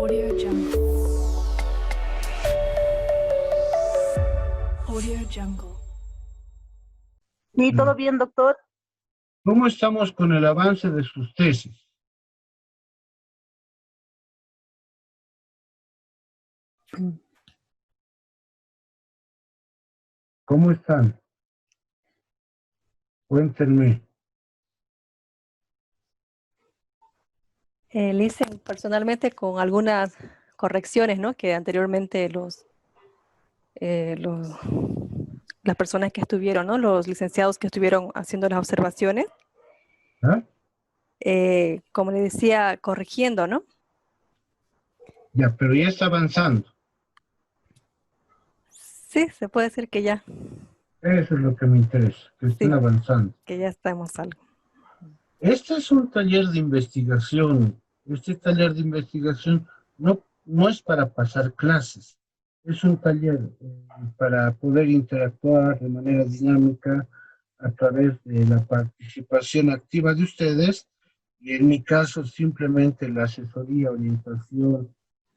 Audio Jungle. Audio Jungle. Sí, todo bien, doctor. ¿Cómo estamos con el avance de sus tesis? ¿Cómo están? Cuéntenme. Le hice personalmente con algunas correcciones, ¿no? Que anteriormente las personas que estuvieron, ¿no? Los licenciados que estuvieron haciendo las observaciones, ¿Ah? como le decía, corrigiendo, ¿no? Ya, pero ya está avanzando. Sí, se puede decir que ya, Eso es lo que me interesa, que estén sí, avanzando. que ya estamos algo. Este es un taller de investigación. Este taller de investigación no es para pasar clases. Es un taller para poder interactuar de manera dinámica a través de la participación activa de ustedes y en mi caso simplemente la asesoría, orientación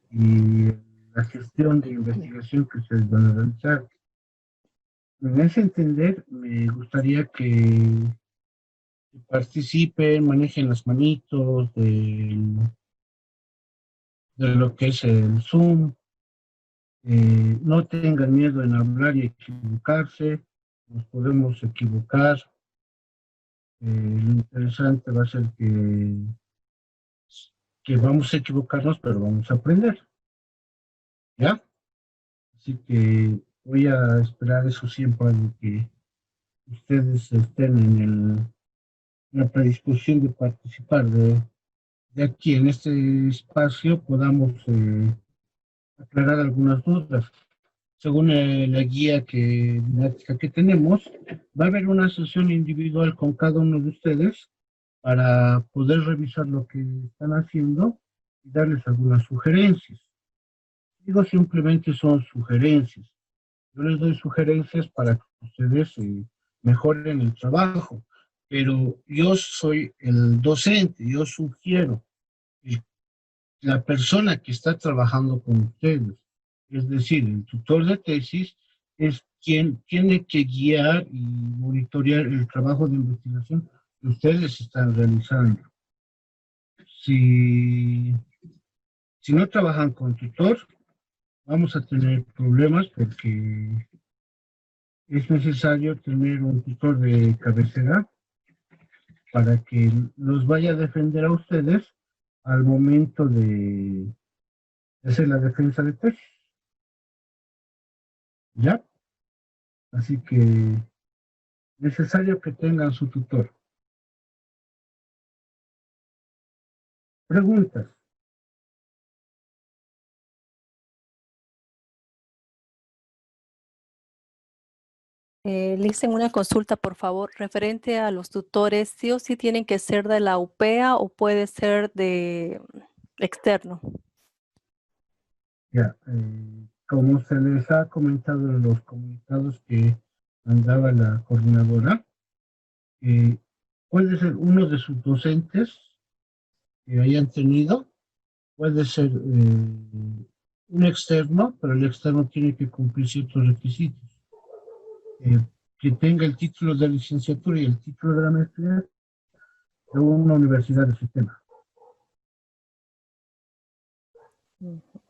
y la gestión de investigación que ustedes van a realizar. En ese entender, me gustaría que participen, manejen las manitos de lo que es el Zoom, no tengan miedo en hablar y equivocarse, nos podemos equivocar. Lo interesante va a ser que vamos a equivocarnos, pero vamos a aprender, ¿ya? Así que voy a esperar eso siempre de que ustedes estén en la predisposición de participar, de aquí en este espacio podamos aclarar algunas dudas. Según la guía didáctica que tenemos, va a haber una sesión individual con cada uno de ustedes para poder revisar lo que están haciendo y darles algunas sugerencias. Digo, simplemente son sugerencias. Yo les doy sugerencias para que ustedes mejoren el trabajo, pero yo soy el docente, yo sugiero. La persona que está trabajando con ustedes, es decir, el tutor de tesis, es quien tiene que guiar y monitorear el trabajo de investigación que ustedes están realizando. Si no trabajan con tutor, vamos a tener problemas porque es necesario tener un tutor de cabecera para que los vaya a defender a ustedes al momento de hacer la defensa de tesis. ¿Ya? Así que necesario que tengan su tutor. Preguntas. Le hice una consulta, por favor, referente a los tutores, ¿sí o sí tienen que ser de la UPEA o puede ser de externo? Ya, como se les ha comentado en los comunicados que mandaba la coordinadora, eh, puede ser uno de sus docentes que hayan tenido, puede ser un externo, pero el externo tiene que cumplir ciertos requisitos. Que tenga el título de licenciatura y el título de la maestría de una universidad de sistema.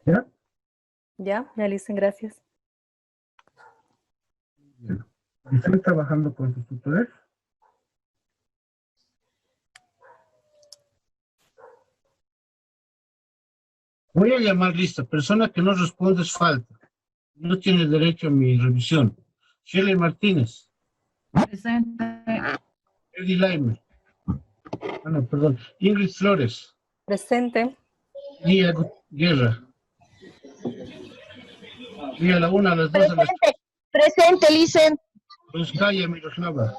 ¿Ya? Ya, me dicen gracias. Bien. ¿Están trabajando con sus tutores? Voy a llamar lista. Persona que no responde es falta. No tiene derecho a mi revisión. Shirley Martínez. Presente. Eddie Laime. Ah, no, perdón. Ingrid Flores. Presente. Lía Guerra. Lía a la 1, a las 2, a las 3. Presente, Licen. Ruskaya Miroslava.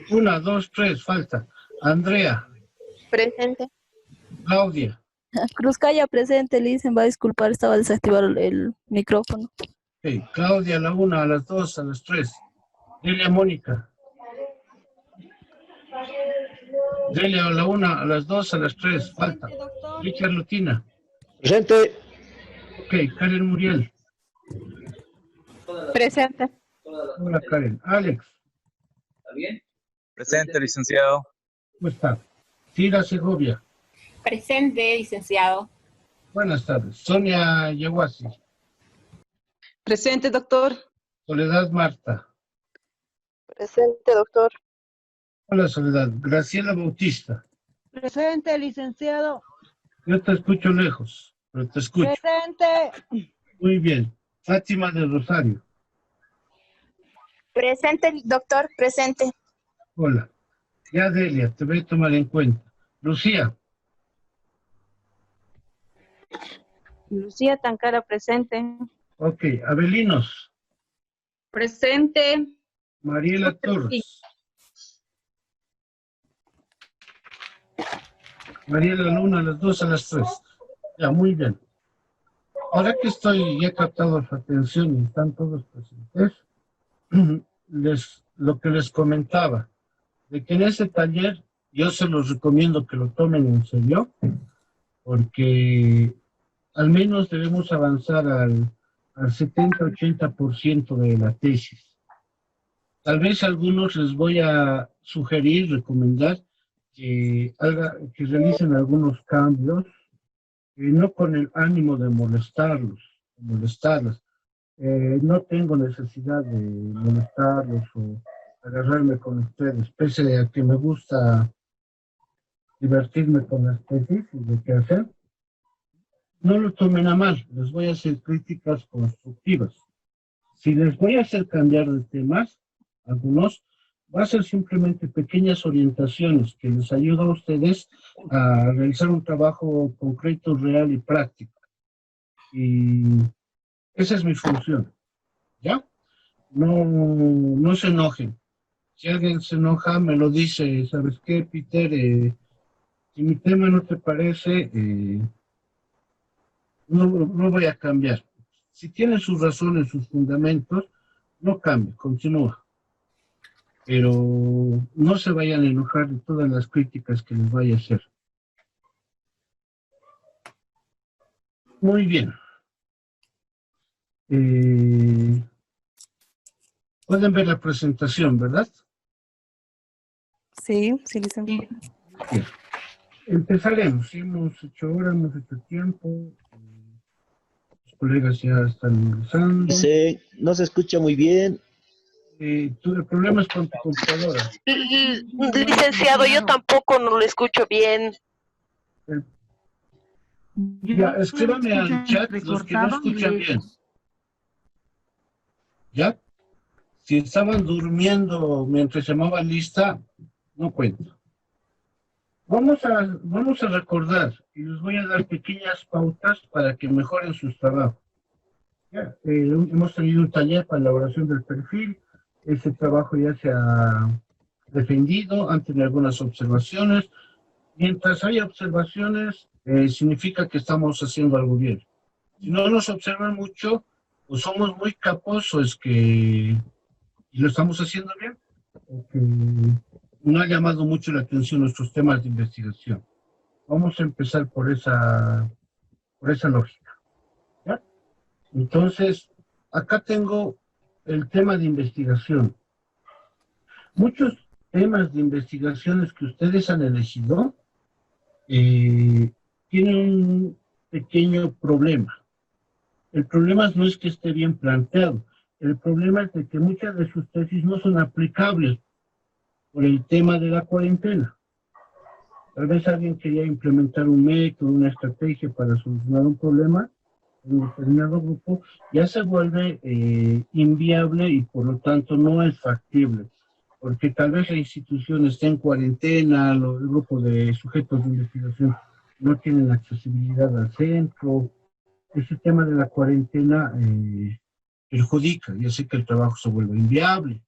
1, 2, 3, falta. Andrea. Presente. Claudia. Cruzcaya presente, Licen, va a disculpar, estaba desactivado el micrófono. Okay. Claudia a la 1, a las 2, a las 3. Delia Mónica. Delia a la 1, a las 2, a las 3. Falta. Richard Lutina. Presente. Ok, Karen Muriel. Presente. Hola, Karen. Alex, Presente, licenciado. ¿cómo está? Cira Segovia. Presente, licenciado. Buenas tardes. Sonia Yaguasi. Presente, doctor. Soledad Marta. Presente, doctor. Hola, Soledad. Graciela Bautista. Presente, licenciado. Yo te escucho lejos, pero te escucho. Presente. Muy bien. Fátima del Rosario. Presente, doctor, presente. Hola. Ya, Delia, te voy a tomar en cuenta. Lucía. Lucía Tancara, presente. Ok. Abelinos. Presente. Mariela Torres. Mariela Luna, a las 2 a las 3. Ya, muy bien. Ahora que ya he captado su atención y están todos presentes, lo que les comentaba, de que en ese taller yo se los recomiendo que lo tomen en serio, porque al menos debemos avanzar al 70-80% de la tesis. Tal vez a algunos les voy a sugerir, recomendar, que realicen algunos cambios, no con el ánimo de molestarlas. No tengo necesidad de molestarlos o agarrarme con ustedes, pese a que me gusta divertirme con las tesis y lo que hacen. No lo tomen a mal, les voy a hacer críticas constructivas. Si les voy a hacer cambiar de temas, algunos, va a ser simplemente pequeñas orientaciones que les ayudan a ustedes a realizar un trabajo concreto, real y práctico. Y esa es mi función, ¿ya? No se enojen. Si alguien se enoja, me lo dice, ¿sabes qué, Peter? Si mi tema no te parece, no voy a cambiar. Si tiene sus razones, sus fundamentos, no cambie, continúa. Pero no se vayan a enojar de todas las críticas que les vaya a hacer. Muy bien. Pueden ver la presentación, ¿verdad? Sí, sí, licenciado. Bien. Empezaremos. Hemos hecho hora, hemos hecho tiempo. Los colegas ya están ingresando. No se escucha muy bien. El problema es con tu computadora. Licenciado, yo tampoco no lo escucho bien. Ya, escríbame al chat los que no escuchan bien. ¿Ya? Si estaban durmiendo mientras llamaba lista, no cuento. Vamos a recordar y les voy a dar pequeñas pautas para que mejoren sus trabajos. Ya, hemos tenido un taller para elaboración del perfil. Ese trabajo ya se ha defendido, han tenido algunas observaciones. Mientras haya observaciones, significa que estamos haciendo algo bien. Si no nos observan mucho, pues somos muy capos, o es que lo estamos haciendo bien, o que no ha llamado mucho la atención nuestros temas de investigación. Vamos a empezar por esa lógica. ¿Ya? Entonces, acá tengo el tema de investigación. Muchos temas de investigaciones que ustedes han elegido tienen un pequeño problema. El problema no es que esté bien planteado. El problema es de que muchas de sus tesis no son aplicables por el tema de la cuarentena. Tal vez alguien quería implementar un método, una estrategia para solucionar un problema en un determinado grupo, ya se vuelve inviable y por lo tanto no es factible, porque tal vez la institución esté en cuarentena, el grupo de sujetos de investigación no tienen accesibilidad al centro. Ese tema de la cuarentena perjudica y hace que el trabajo se vuelva inviable.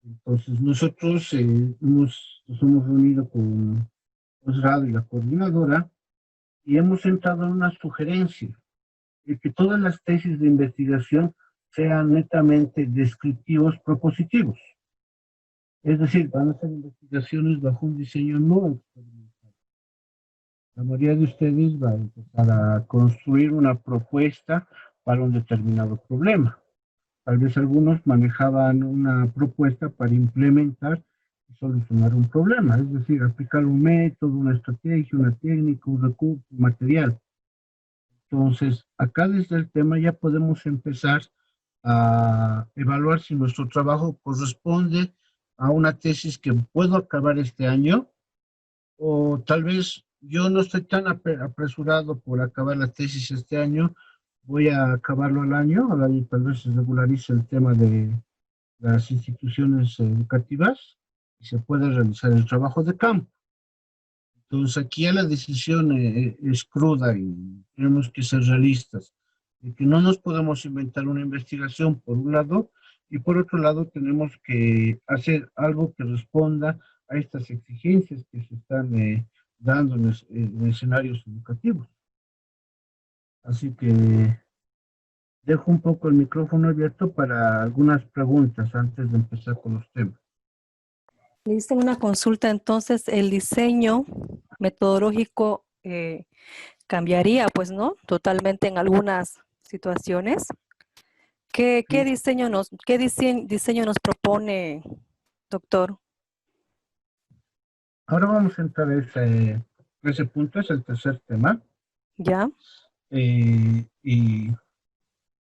Entonces nosotros nos hemos reunido con Osrado y la coordinadora y hemos entrado en una sugerencia de que todas las tesis de investigación sean netamente descriptivos propositivos. Es decir, van a ser investigaciones bajo un diseño no experimental. La mayoría de ustedes va a empezar a construir una propuesta para un determinado problema. Tal vez algunos manejaban una propuesta para implementar y solucionar un problema, es decir, aplicar un método, una estrategia, una técnica, un recurso, un material. Entonces, acá desde el tema ya podemos empezar a evaluar si nuestro trabajo corresponde a una tesis que puedo acabar este año, o tal vez yo no estoy tan apresurado por acabar la tesis este año, voy a acabarlo al año tal vez se regularice el tema de las instituciones educativas y se puede realizar el trabajo de campo. Entonces aquí ya la decisión es cruda y tenemos que ser realistas, de que no nos podemos inventar una investigación por un lado y por otro lado tenemos que hacer algo que responda a estas exigencias que se están dando en escenarios educativos. Así que dejo un poco el micrófono abierto para algunas preguntas antes de empezar con los temas. Le hice una consulta, entonces el diseño metodológico cambiaría, pues, ¿no? Totalmente en algunas situaciones. ¿Qué diseño nos propone, doctor? Ahora vamos a entrar a ese punto, es el tercer tema. ¿Ya?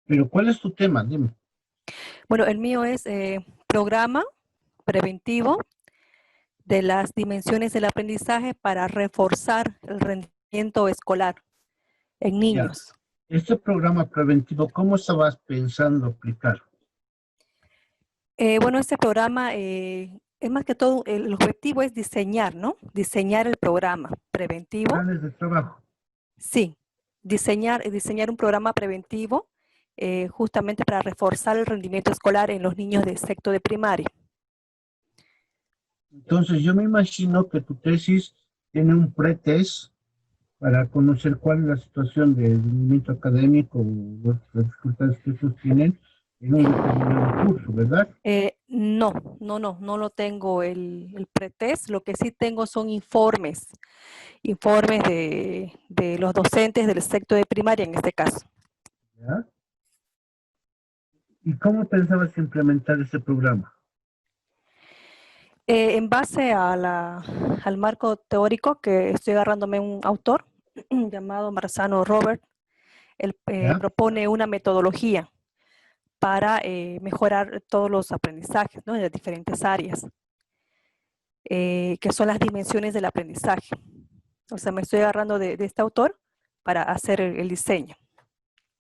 Pero ¿cuál es tu tema? Dime. Bueno, el mío es programa preventivo de las dimensiones del aprendizaje para reforzar el rendimiento escolar en niños. Ya. Este programa preventivo, ¿cómo estabas pensando aplicar? Bueno, este programa es más que todo, el objetivo es diseñar, ¿no? Diseñar el programa preventivo. Planes de trabajo. Sí, diseñar un programa preventivo justamente para reforzar el rendimiento escolar en los niños de sexto de primaria. Entonces, yo me imagino que tu tesis tiene un pretest para conocer cuál es la situación de rendimiento académico o las dificultades que ellos tienen en un determinado curso, ¿verdad? No lo tengo el pretest. Lo que sí tengo son informes de los docentes del sexto de primaria en este caso. ¿Ya? ¿Y cómo pensabas implementar ese programa? En base al marco teórico que estoy agarrándome un autor llamado Marzano Robert, él propone una metodología para mejorar todos los aprendizajes, ¿no? En las diferentes áreas, que son las dimensiones del aprendizaje. O sea, me estoy agarrando de este autor para hacer el diseño.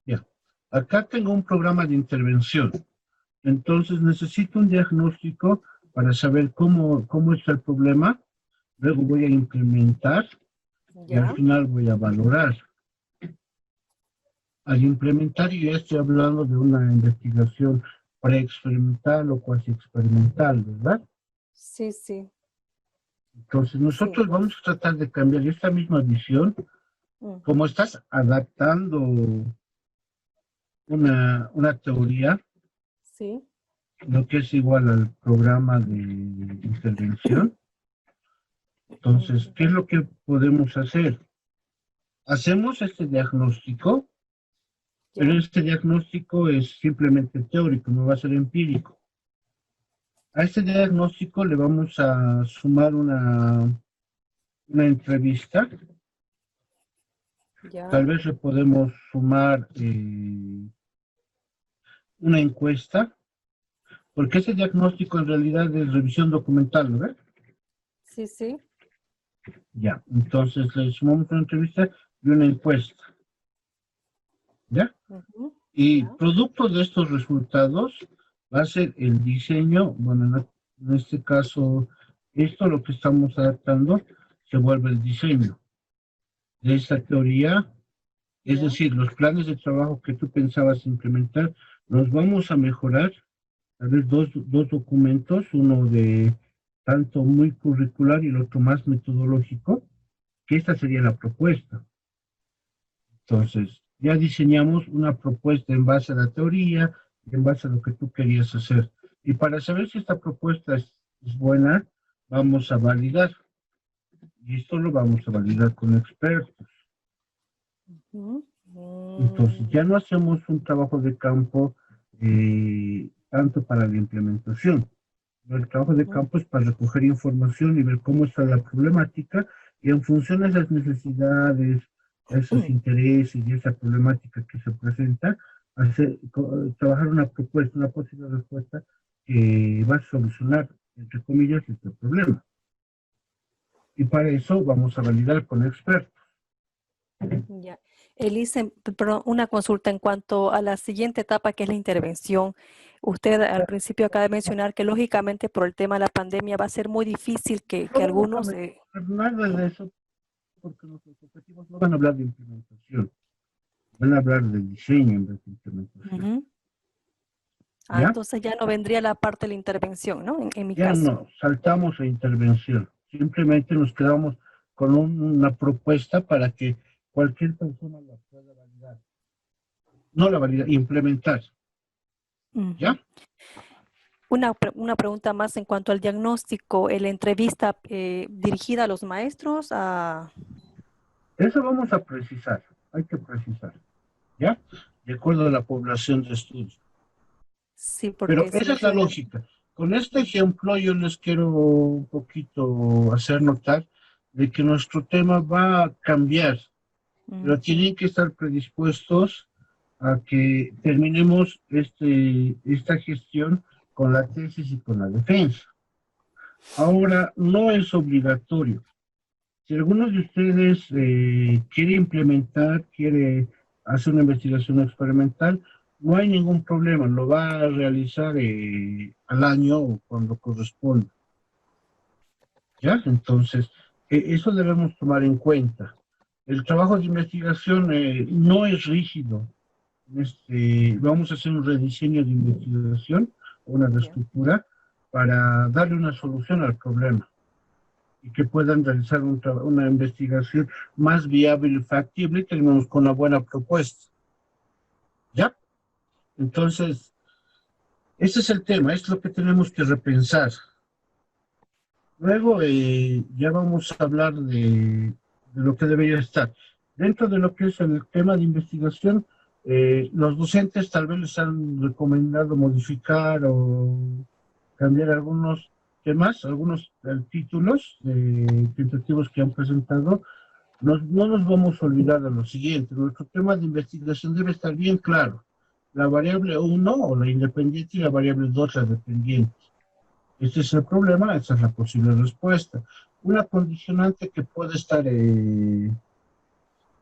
Ya. Acá tengo un programa de intervención. Entonces necesito un diagnóstico para saber cómo está el problema. Luego voy a implementar y al final voy a valorar. Al implementar, yo ya estoy hablando de una investigación preexperimental o cuasi experimental, ¿verdad? Sí, sí. Entonces nosotros vamos a tratar de cambiar esta misma visión. Como estás adaptando una teoría, sí, lo que es igual al programa de intervención. Entonces, ¿qué es lo que podemos hacer? Hacemos este diagnóstico, pero este diagnóstico es simplemente teórico, no va a ser empírico. A este diagnóstico le vamos a sumar una entrevista. Tal vez le podemos sumar una encuesta, porque ese diagnóstico en realidad es revisión documental, ¿no ves? Sí, sí. Ya, entonces le sumamos una entrevista y una encuesta. ¿Ya? Y producto de estos resultados va a ser el diseño, bueno, en este caso, esto lo que estamos adaptando se vuelve el diseño de esta teoría, es decir, los planes de trabajo que tú pensabas implementar, los vamos a mejorar, tal vez dos documentos, uno de tanto muy curricular y el otro más metodológico, que esta sería la propuesta. Entonces, ya diseñamos una propuesta en base a la teoría, en base a lo que tú querías hacer. Y para saber si esta propuesta es buena, vamos a validar. Y esto lo vamos a validar con expertos. Entonces, ya no hacemos un trabajo de campo tanto para la implementación. El trabajo de campo es para recoger información y ver cómo está la problemática y en función de esas necesidades, esos intereses y esa problemática que se presenta, trabajar una propuesta, una posible respuesta que va a solucionar, entre comillas, este problema. Y para eso vamos a validar con expertos. Ya. Elise, perdón, una consulta en cuanto a la siguiente etapa, que es la intervención. Usted al principio acaba de mencionar que lógicamente por el tema de la pandemia va a ser muy difícil que algunos... Nada de eso, porque nuestros objetivos no van a hablar de implementación, van a hablar de diseño en vez de implementación. Entonces ya no vendría la parte de la intervención, ¿no? En mi ya caso. No, saltamos a intervención. Simplemente nos quedamos con una propuesta para que cualquier persona la pueda validar. No la validar, implementar. ¿Ya? Una pregunta más en cuanto al diagnóstico, la entrevista dirigida a los maestros. Eso vamos a precisar, hay que precisar, ¿ya? De acuerdo a la población de estudio. Sí, porque pero esa es la lógica. Con este ejemplo yo les quiero un poquito hacer notar de que nuestro tema va a cambiar, pero tienen que estar predispuestos a que terminemos esta gestión con la tesis y con la defensa. Ahora, no es obligatorio. Si alguno de ustedes quiere implementar, quiere hacer una investigación experimental, no hay ningún problema, lo va a realizar al año o cuando corresponda. ¿Ya? Entonces, eso debemos tomar en cuenta. El trabajo de investigación no es rígido. Vamos a hacer un rediseño de investigación, una reestructura, para darle una solución al problema y que puedan realizar una investigación más viable y factible y terminamos con una buena propuesta. ¿Ya? Entonces, ese es el tema, es lo que tenemos que repensar. Luego ya vamos a hablar de lo que debería estar. Dentro de lo que es el tema de investigación, los docentes tal vez les han recomendado modificar o cambiar algunos temas, algunos títulos tentativos que han presentado. No nos vamos a olvidar de lo siguiente, nuestro tema de investigación debe estar bien claro. La variable 1 o la independiente y la variable 2 la dependiente. Este es el problema, esa es la posible respuesta. Una condicionante que puede estar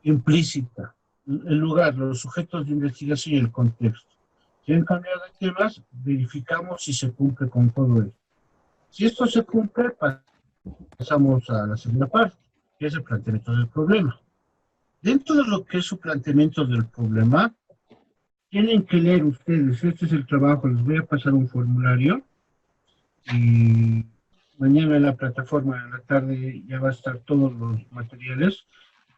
implícita, el lugar, los sujetos de investigación y el contexto. Si han cambiado de temas, verificamos si se cumple con todo esto. Si esto se cumple, pasamos a la segunda parte, que es el planteamiento del problema. Dentro de lo que es su planteamiento del problema, tienen que leer ustedes, este es el trabajo, les voy a pasar un formulario y mañana en la plataforma en la tarde ya va a estar todos los materiales.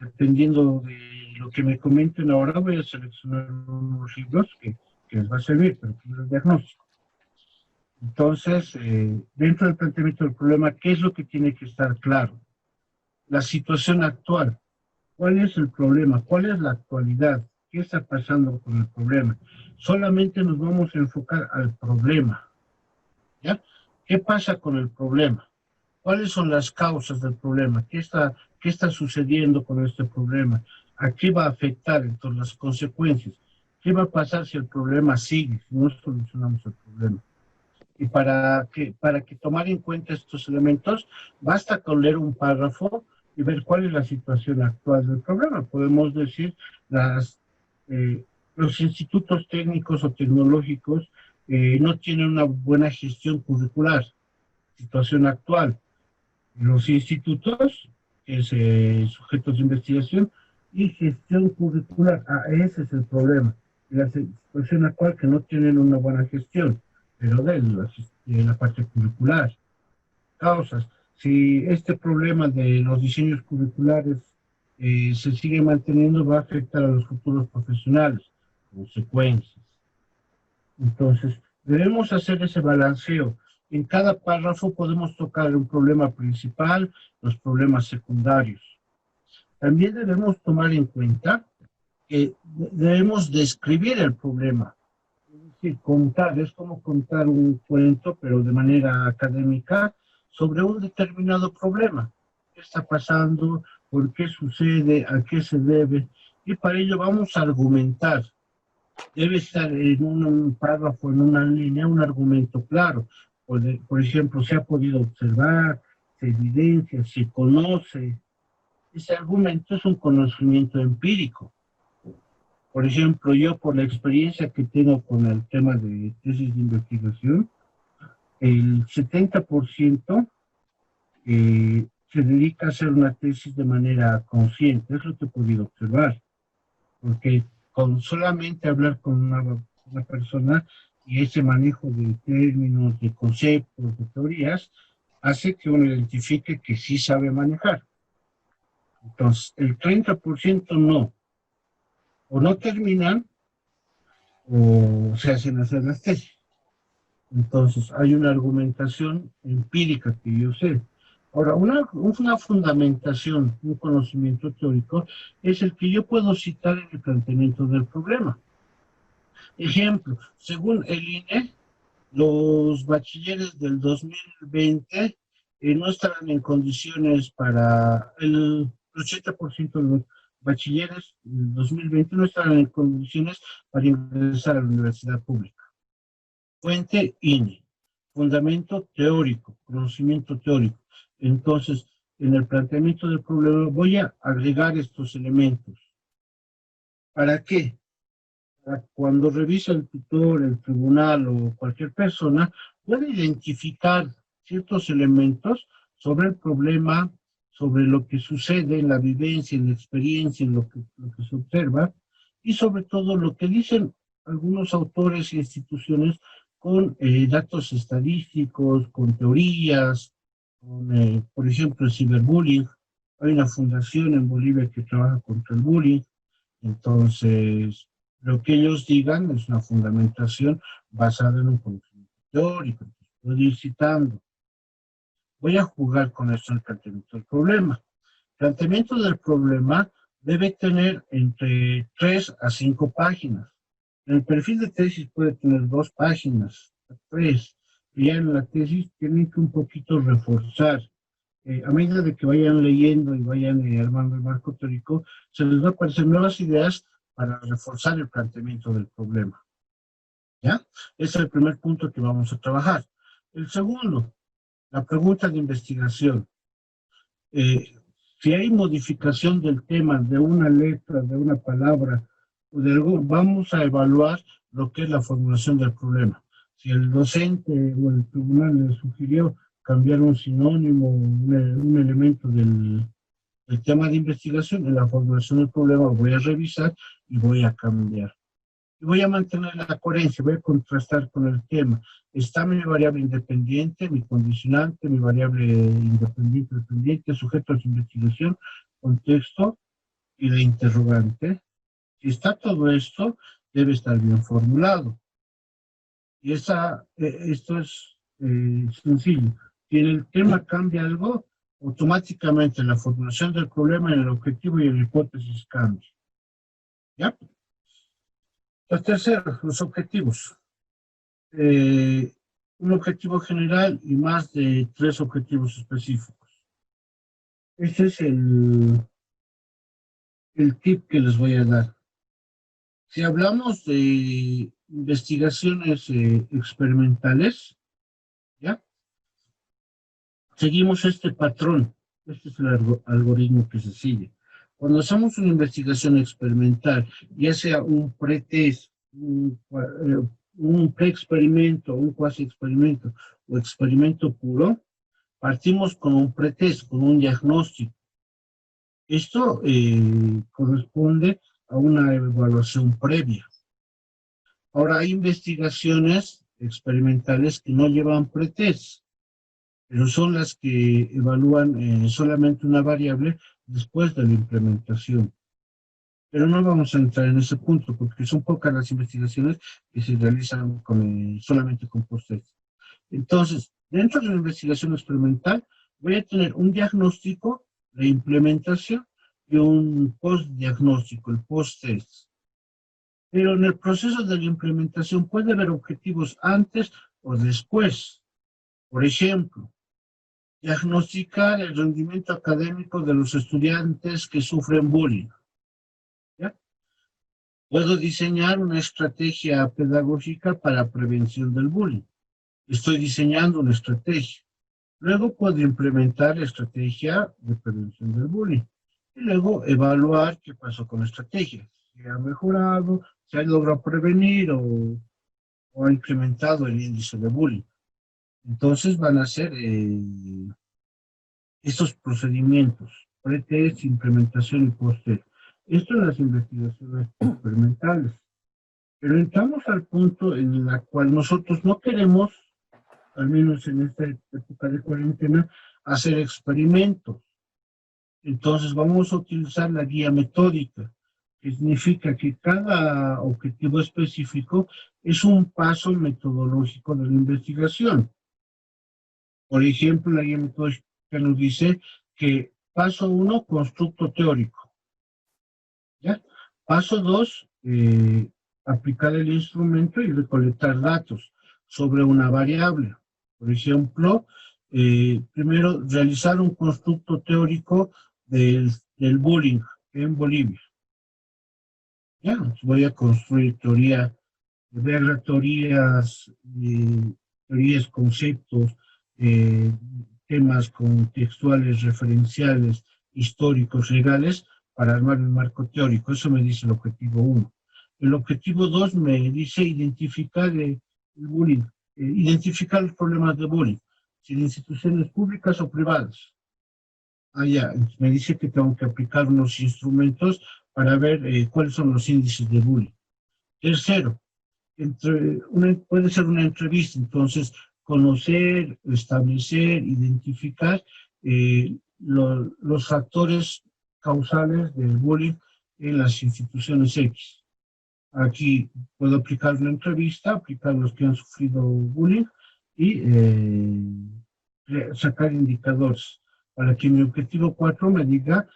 Dependiendo de lo que me comenten ahora, voy a seleccionar unos libros que les va a servir, pero primero el diagnóstico. Entonces, dentro del planteamiento del problema, ¿qué es lo que tiene que estar claro? La situación actual. ¿Cuál es el problema? ¿Cuál es la actualidad? ¿Qué está pasando con el problema? Solamente nos vamos a enfocar al problema. ¿Ya? ¿Qué pasa con el problema? ¿Cuáles son las causas del problema? ¿Qué está sucediendo con este problema? ¿A qué va a afectar entonces las consecuencias? ¿Qué va a pasar si el problema sigue, si no solucionamos el problema? Y para que tomar en cuenta estos elementos, basta con leer un párrafo y ver cuál es la situación actual del problema. Podemos decir, los institutos técnicos o tecnológicos no tienen una buena gestión curricular, situación actual. Los institutos, sujetos de investigación y gestión curricular, ese es el problema. La situación actual que no tienen una buena gestión, pero de la parte curricular. Causas. Si este problema de los diseños curriculares se sigue manteniendo, va a afectar a los futuros profesionales. Consecuencias. Entonces, debemos hacer ese balanceo. En cada párrafo podemos tocar un problema principal, los problemas secundarios. También debemos tomar en cuenta que debemos describir el problema. Es decir, contar, es como contar un cuento, pero de manera académica, sobre un determinado problema. ¿Qué está pasando? ¿Por qué sucede? ¿A qué se debe? Y para ello vamos a argumentar. Debe estar en un párrafo, en una línea, un argumento claro. Por ejemplo, se ha podido observar, se evidencia, se conoce. Ese argumento es un conocimiento empírico. Por ejemplo, yo por la experiencia que tengo con el tema de tesis de investigación, el 70% se dedica a hacer una tesis de manera consciente. Es lo que he podido observar. Porque con solamente hablar con una persona y ese manejo de términos, de conceptos, de teorías, hace que uno identifique que sí sabe manejar. Entonces, el 30% no. O no terminan, o se hacen hacer las tesis. Entonces, hay una argumentación empírica que yo sé. Ahora, una fundamentación, un conocimiento teórico, es el que yo puedo citar en el planteamiento del problema. Ejemplo, según el INE, los bachilleres del 2020 no estarán en condiciones para, el 80% de los bachilleres del 2020 no estarán en condiciones para ingresar a la universidad pública. Fuente INE, fundamento teórico, conocimiento teórico. Entonces, en el planteamiento del problema voy a agregar estos elementos. ¿Para qué? Para cuando revisa el tutor, el tribunal o cualquier persona, puede identificar ciertos elementos sobre el problema, sobre lo que sucede en la vivencia, en la experiencia, en lo que se observa, y sobre todo lo que dicen algunos autores e instituciones con datos estadísticos, con teorías, con, por ejemplo, el ciberbullying. Hay una fundación en Bolivia que trabaja contra el bullying. Entonces, lo que ellos digan es una fundamentación basada en un conocimiento teórico. Puedo ir citando. Voy a jugar con esto en el planteamiento del problema. El planteamiento del problema debe tener entre 3 a 5 páginas. En el perfil de tesis puede tener 2 páginas, 3. Y ya en la tesis tienen que un poquito reforzar. A medida de que vayan leyendo y vayan armando el marco teórico, se les va a aparecer nuevas ideas para reforzar el planteamiento del problema. ¿Ya? Ese es el primer punto que vamos a trabajar. El segundo, la pregunta de investigación. Si hay modificación del tema de una letra, de una palabra, o de algo, vamos a evaluar lo que es la formulación del problema. Si el docente o el tribunal le sugirió cambiar un sinónimo, un elemento del tema de investigación, en la formulación del problema voy a revisar y voy a cambiar. Y voy a mantener la coherencia, voy a contrastar con el tema. Está mi variable independiente, mi condicionante, mi variable independiente, dependiente, sujeto a su investigación, contexto y la interrogante. Si está todo esto, debe estar bien formulado. Y esto es sencillo. Si en el tema cambia algo, automáticamente la formulación del problema en el objetivo y en la hipótesis cambia. ¿Ya? El tercero, los objetivos. Un objetivo general y más de 3 objetivos específicos. Este es el tip que les voy a dar. Si hablamos de investigaciones experimentales, ¿ya? Seguimos este patrón. Este es el algoritmo que se sigue. Cuando hacemos una investigación experimental, ya sea un pretest, un preexperimento, un cuasi experimento o experimento puro, partimos con un pretest, con un diagnóstico. Esto corresponde a una evaluación previa. Ahora, hay investigaciones experimentales que no llevan pretest, pero son las que evalúan solamente una variable después de la implementación. Pero no vamos a entrar en ese punto, porque son pocas las investigaciones que se realizan solamente con post-test. Entonces, Dentro de la investigación experimental voy a tener un diagnóstico, la implementación y un post-diagnóstico, el post-test. Pero en el proceso de la implementación puede haber objetivos antes o después. Por ejemplo, diagnosticar el rendimiento académico de los estudiantes que sufren bullying. ¿Ya? Puedo diseñar una estrategia pedagógica para prevención del bullying. Estoy diseñando una estrategia. Luego puedo implementar la estrategia de prevención del bullying. Y luego evaluar qué pasó con la estrategia. Si ha mejorado, si ha logrado prevenir o ha incrementado el índice de bullying. Entonces van a ser estos procedimientos, pretest, implementación y post-test. Esto en las investigaciones experimentales. Pero entramos al punto en el cual nosotros no queremos, al menos en esta época de cuarentena, hacer experimentos. Entonces vamos a utilizar la guía metódica, que significa que cada objetivo específico es un paso metodológico de la investigación. Por ejemplo, la guía metódica nos dice que paso 1, constructo teórico. ¿Ya? Paso 2, aplicar el instrumento y recolectar datos sobre una variable. Por ejemplo, primero realizar un constructo teórico del bullying en Bolivia. ¿Ya? Entonces voy a construir teorías, conceptos, temas contextuales, referenciales, históricos, legales, para armar un marco teórico. Eso me dice el objetivo 1. El objetivo 2 me dice identificar el bullying, identificar los problemas de bullying, si en instituciones públicas o privadas. Ya, me dice que tengo que aplicar unos instrumentos para ver cuáles son los índices de bullying. Tercero, puede ser una entrevista, entonces conocer, establecer, identificar los factores causales del bullying en las instituciones X. Aquí puedo aplicar una entrevista, aplicar los que han sufrido bullying y sacar indicadores para que mi objetivo 4 me diga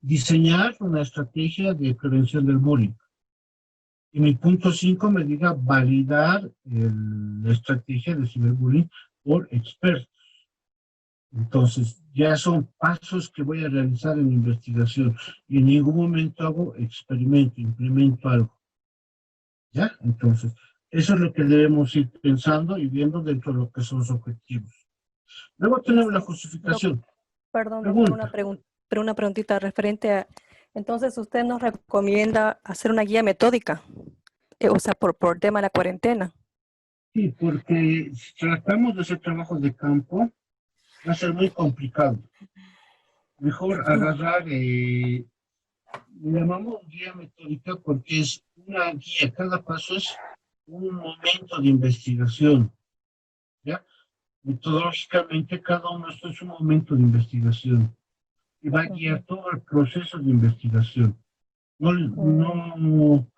diseñar una estrategia de prevención del bullying. Y mi punto 5 me diga validar la estrategia de ciberbullying por expertos. Entonces, ya son pasos que voy a realizar en investigación y en ningún momento hago experimento, implemento algo. ¿Ya? Entonces, eso es lo que debemos ir pensando y viendo dentro de lo que son los objetivos. Luego tenemos la justificación. Perdón, doctor, una preguntita referente a... Entonces, ¿usted nos recomienda hacer una guía metódica? O sea, por tema de la cuarentena. Sí, porque si tratamos de hacer trabajos de campo, va a ser muy complicado. Mejor agarrar, le llamamos guía metódica porque es una guía, cada paso es un momento de investigación. ¿Ya? Metodológicamente cada uno esto es un momento de investigación y va a guiar todo el proceso de investigación. No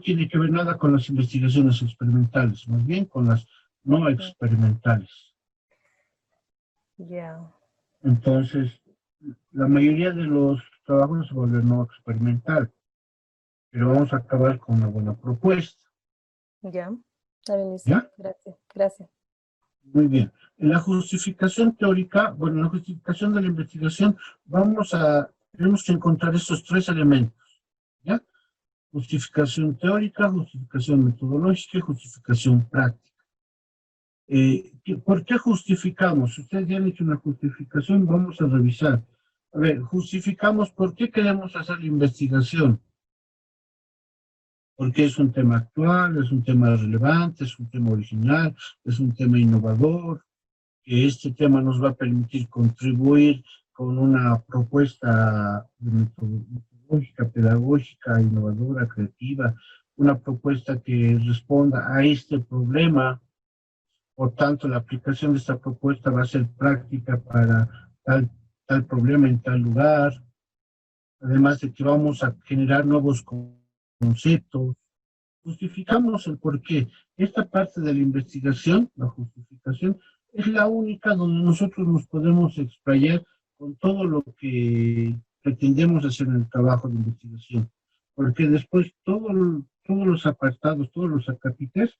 tiene que ver nada con las investigaciones experimentales, más bien con las no experimentales. Ya. Entonces, la mayoría de los trabajos se vuelven no experimental, pero vamos a acabar con una buena propuesta. Ya, está bien, ¿Ya? Gracias. Muy bien. En la justificación teórica, bueno, en la justificación de la investigación, tenemos que encontrar estos 3 elementos, ¿ya? Justificación teórica, justificación metodológica y justificación práctica. ¿Por qué justificamos? Ustedes ya han hecho una justificación, vamos a revisar. A ver, justificamos por qué queremos hacer la investigación. Porque es un tema actual, es un tema relevante, es un tema original, es un tema innovador, que este tema nos va a permitir contribuir con una propuesta metodológica, pedagógica, innovadora, creativa, una propuesta que responda a este problema. Por tanto, la aplicación de esta propuesta va a ser práctica para tal problema en tal lugar. Además de que vamos a generar nuevos conceptos, justificamos el por qué. Esta parte de la investigación, la justificación, es la única donde nosotros nos podemos explayar con todo lo que pretendemos hacer en el trabajo de investigación. Porque después todos los apartados, todos los acápites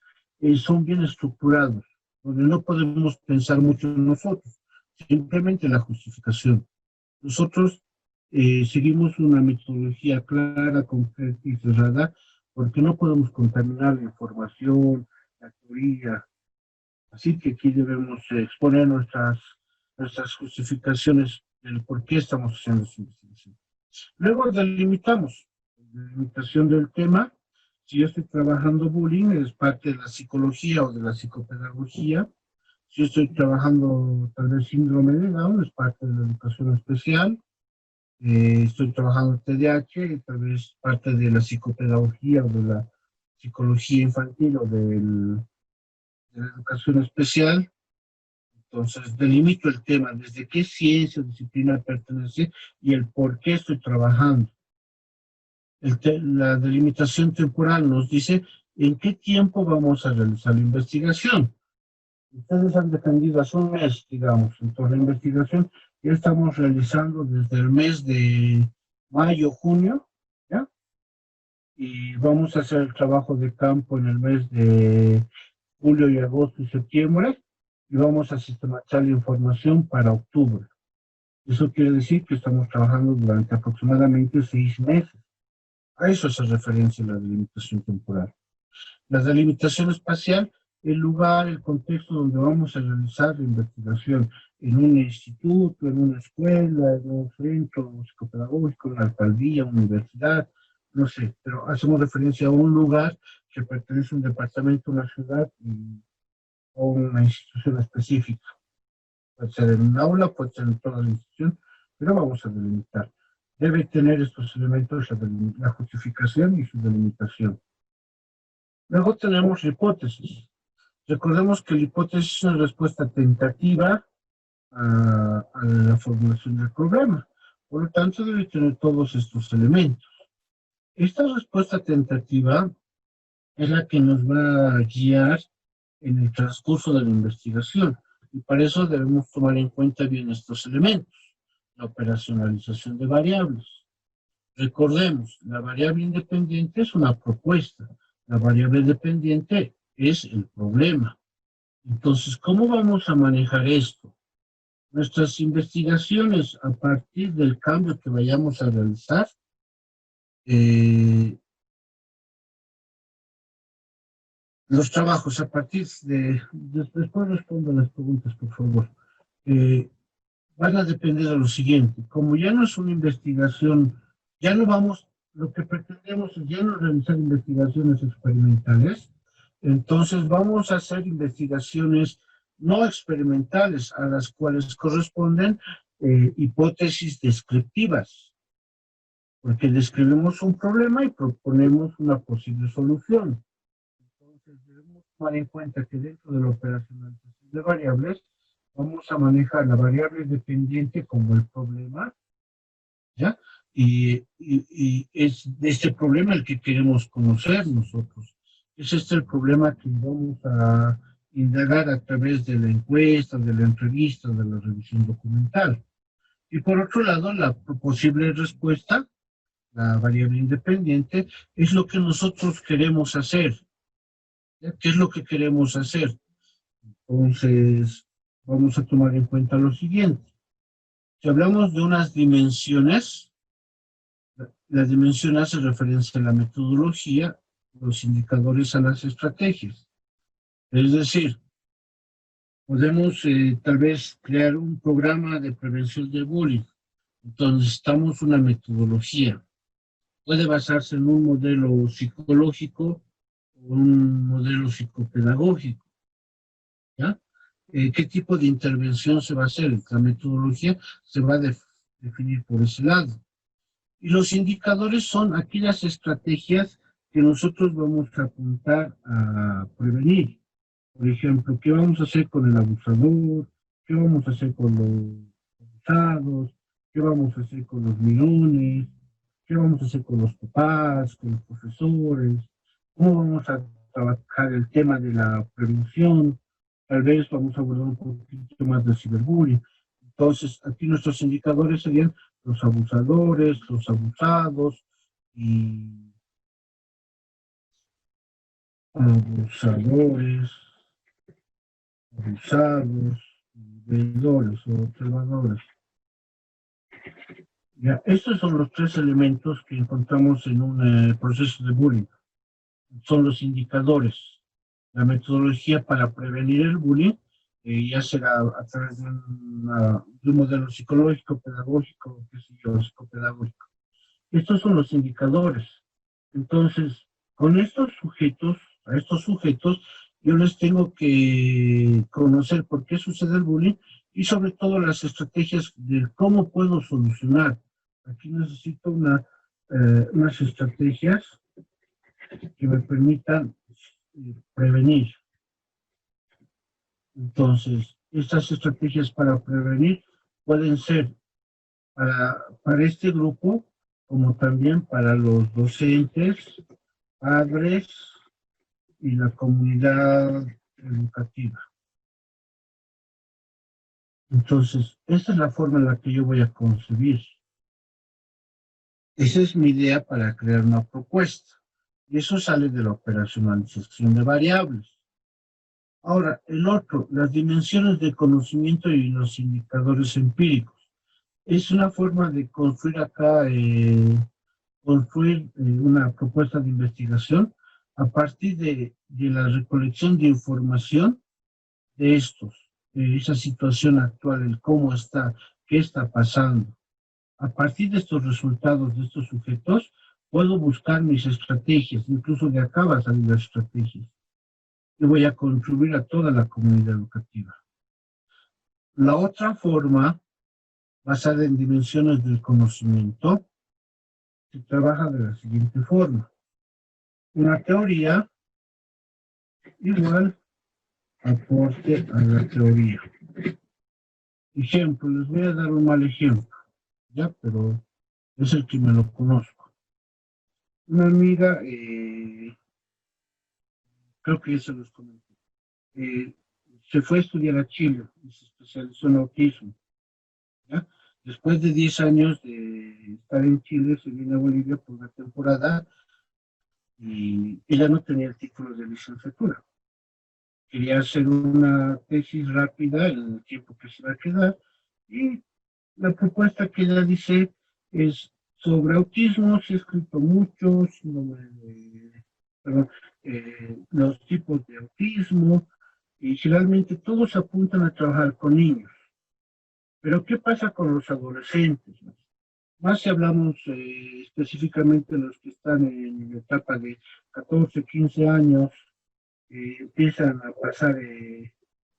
son bien estructurados, donde no podemos pensar mucho en nosotros, simplemente la justificación. Nosotros seguimos una metodología clara, concreta y cerrada, porque no podemos contaminar la información, la teoría. Así que aquí debemos exponer nuestras justificaciones del por qué estamos haciendo esta investigación. Luego delimitamos. Delimitación del tema. Si yo estoy trabajando bullying, es parte de la psicología o de la psicopedagogía. Si yo estoy trabajando tal vez síndrome de Down, es parte de la educación especial. Estoy trabajando TDAH, tal vez parte de la psicopedagogía o de la psicología infantil o de la educación especial. Entonces delimito el tema, desde qué ciencia o disciplina pertenece y el por qué estoy trabajando. La delimitación temporal nos dice en qué tiempo vamos a realizar la investigación. Ustedes han defendido hace un mes, digamos, entonces la investigación ya estamos realizando desde el mes de mayo, junio, ¿ya? Y vamos a hacer el trabajo de campo en el mes de julio y agosto y septiembre, y vamos a sistematizar la información para octubre. Eso quiere decir que estamos trabajando durante aproximadamente 6 meses. A eso hace referencia la delimitación temporal. La delimitación espacial, el lugar, el contexto donde vamos a realizar la investigación, en un instituto, en una escuela, en un centro psicopedagógico, en una alcaldía, una universidad, no sé, pero hacemos referencia a un lugar que pertenece a un departamento, una ciudad o una institución específica. Puede ser en un aula, puede ser en toda la institución, pero vamos a delimitar. Debe tener estos elementos la justificación y su delimitación. Luego tenemos la hipótesis. Recordemos que la hipótesis es una respuesta tentativa a la formulación del problema. Por lo tanto, debe tener todos estos elementos. Esta respuesta tentativa es la que nos va a guiar en el transcurso de la investigación. Y para eso debemos tomar en cuenta bien estos elementos. La operacionalización de variables. Recordemos, la variable independiente es una propuesta. La variable dependiente es el problema. Entonces, ¿cómo vamos a manejar esto? Nuestras investigaciones a partir del cambio que vayamos a realizar, los trabajos a partir de... Después respondo a las preguntas, por favor. Van a depender de lo siguiente. Como ya no es una investigación, ya no vamos, lo que pretendemos es ya no realizar investigaciones experimentales, entonces vamos a hacer investigaciones no experimentales, a las cuales corresponden hipótesis descriptivas, porque describimos un problema y proponemos una posible solución. Entonces debemos tomar en cuenta que dentro de la operacionalización de variables, vamos a manejar la variable dependiente como el problema, ¿ya? Y es de este problema el que queremos conocer nosotros. Es este el problema que vamos a indagar a través de la encuesta, de la entrevista, de la revisión documental. Y por otro lado, la posible respuesta, la variable independiente, es lo que nosotros queremos hacer. ¿Ya? ¿Qué es lo que queremos hacer? Entonces, vamos a tomar en cuenta lo siguiente. Si hablamos de unas dimensiones, la dimensión hace referencia a la metodología, los indicadores a las estrategias. Es decir, podemos tal vez crear un programa de prevención del bullying. Entonces necesitamos una metodología. Puede basarse en un modelo psicológico o un modelo psicopedagógico. ¿Ya? ¿Qué tipo de intervención se va a hacer? La metodología se va a definir por ese lado. Y los indicadores son aquellas estrategias que nosotros vamos a apuntar a prevenir. Por ejemplo, ¿qué vamos a hacer con el abusador? ¿Qué vamos a hacer con los abusados? ¿Qué vamos a hacer con los mirones? ¿Qué vamos a hacer con los papás, con los profesores? ¿Cómo vamos a trabajar el tema de la prevención? Tal vez vamos a abordar un poquito más de ciberbullying. Entonces, aquí nuestros indicadores serían los abusadores, los abusados y abusadores, abusados, veedores o observadores. Ya, estos son los tres elementos que encontramos en un proceso de bullying. Son los indicadores. La metodología para prevenir el bullying, ya será a través de un modelo psicológico, pedagógico, qué sé yo, psicopedagógico. Estos son los indicadores. Entonces, con estos sujetos, a estos sujetos, yo les tengo que conocer por qué sucede el bullying y sobre todo las estrategias de cómo puedo solucionar. Aquí necesito unas estrategias que me permitan prevenir. Entonces, estas estrategias para prevenir pueden ser para este grupo, como también para los docentes, padres y la comunidad educativa. Entonces, esta es la forma en la que yo voy a concebir. Esa es mi idea para crear una propuesta. Y eso sale de la operacionalización de variables. Ahora, el otro, las dimensiones de conocimiento y los indicadores empíricos. Es una forma de construir acá, una propuesta de investigación a partir de la recolección de información de esa situación actual, el cómo está, qué está pasando. A partir de estos resultados de estos sujetos, puedo buscar mis estrategias, incluso de acá van a salir las estrategias. Yo voy a contribuir a toda la comunidad educativa. La otra forma, basada en dimensiones del conocimiento, se trabaja de la siguiente forma. Una teoría igual aporte a la teoría. Ejemplo, les voy a dar un mal ejemplo, ya, pero es el que me lo conozco. Una amiga, creo que ya se los comenté, se fue a estudiar a Chile y se especializó en autismo. ¿Ya? Después de 10 años de estar en Chile, se vino a Bolivia por una temporada y ella no tenía el título de licenciatura. Quería hacer una tesis rápida en el tiempo que se va a quedar y la propuesta que ella dice es sobre autismo. Se ha escrito mucho, los tipos de autismo y generalmente todos apuntan a trabajar con niños. Pero ¿qué pasa con los adolescentes? Más si hablamos específicamente de los que están en la etapa de 14, 15 años, empiezan a pasar,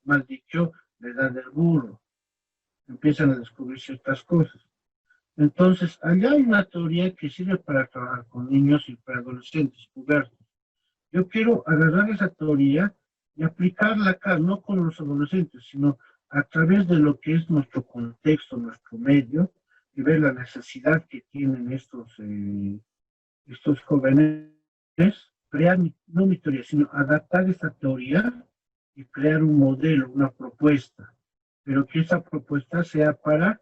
mal dicho, la edad del burro, empiezan a descubrir ciertas cosas. Entonces, allá hay una teoría que sirve para trabajar con niños y para adolescentes, pubertos. Yo quiero agarrar esa teoría y aplicarla acá, no con los adolescentes, sino a través de lo que es nuestro contexto, nuestro medio, y ver la necesidad que tienen estos jóvenes, crear, no mi teoría, sino adaptar esta teoría y crear un modelo, una propuesta, pero que esa propuesta sea para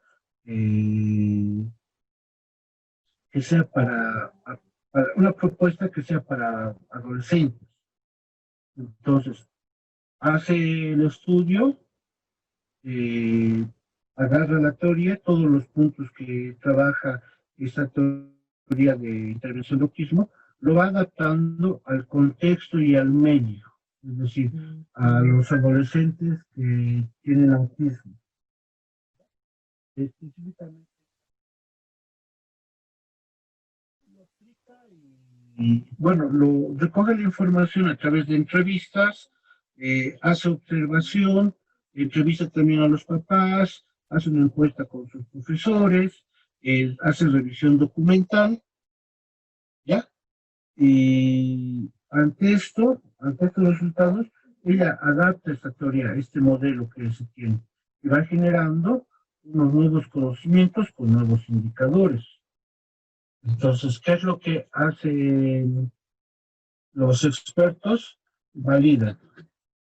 una propuesta que sea para adolescentes. Entonces, hace el estudio, agarra la teoría, todos los puntos que trabaja esta teoría de intervención de autismo, lo va adaptando al contexto y al medio, es decir, a los adolescentes que tienen autismo. Específicamente, lo aplica y, bueno, recoge la información a través de entrevistas, hace observación, entrevista también a los papás, hace una encuesta con sus profesores, hace revisión documental, ¿ya? Y ante estos resultados, ella adapta esta teoría, este modelo que se tiene, y va generando unos nuevos conocimientos con nuevos indicadores. Entonces, ¿qué es lo que hace los expertos validan.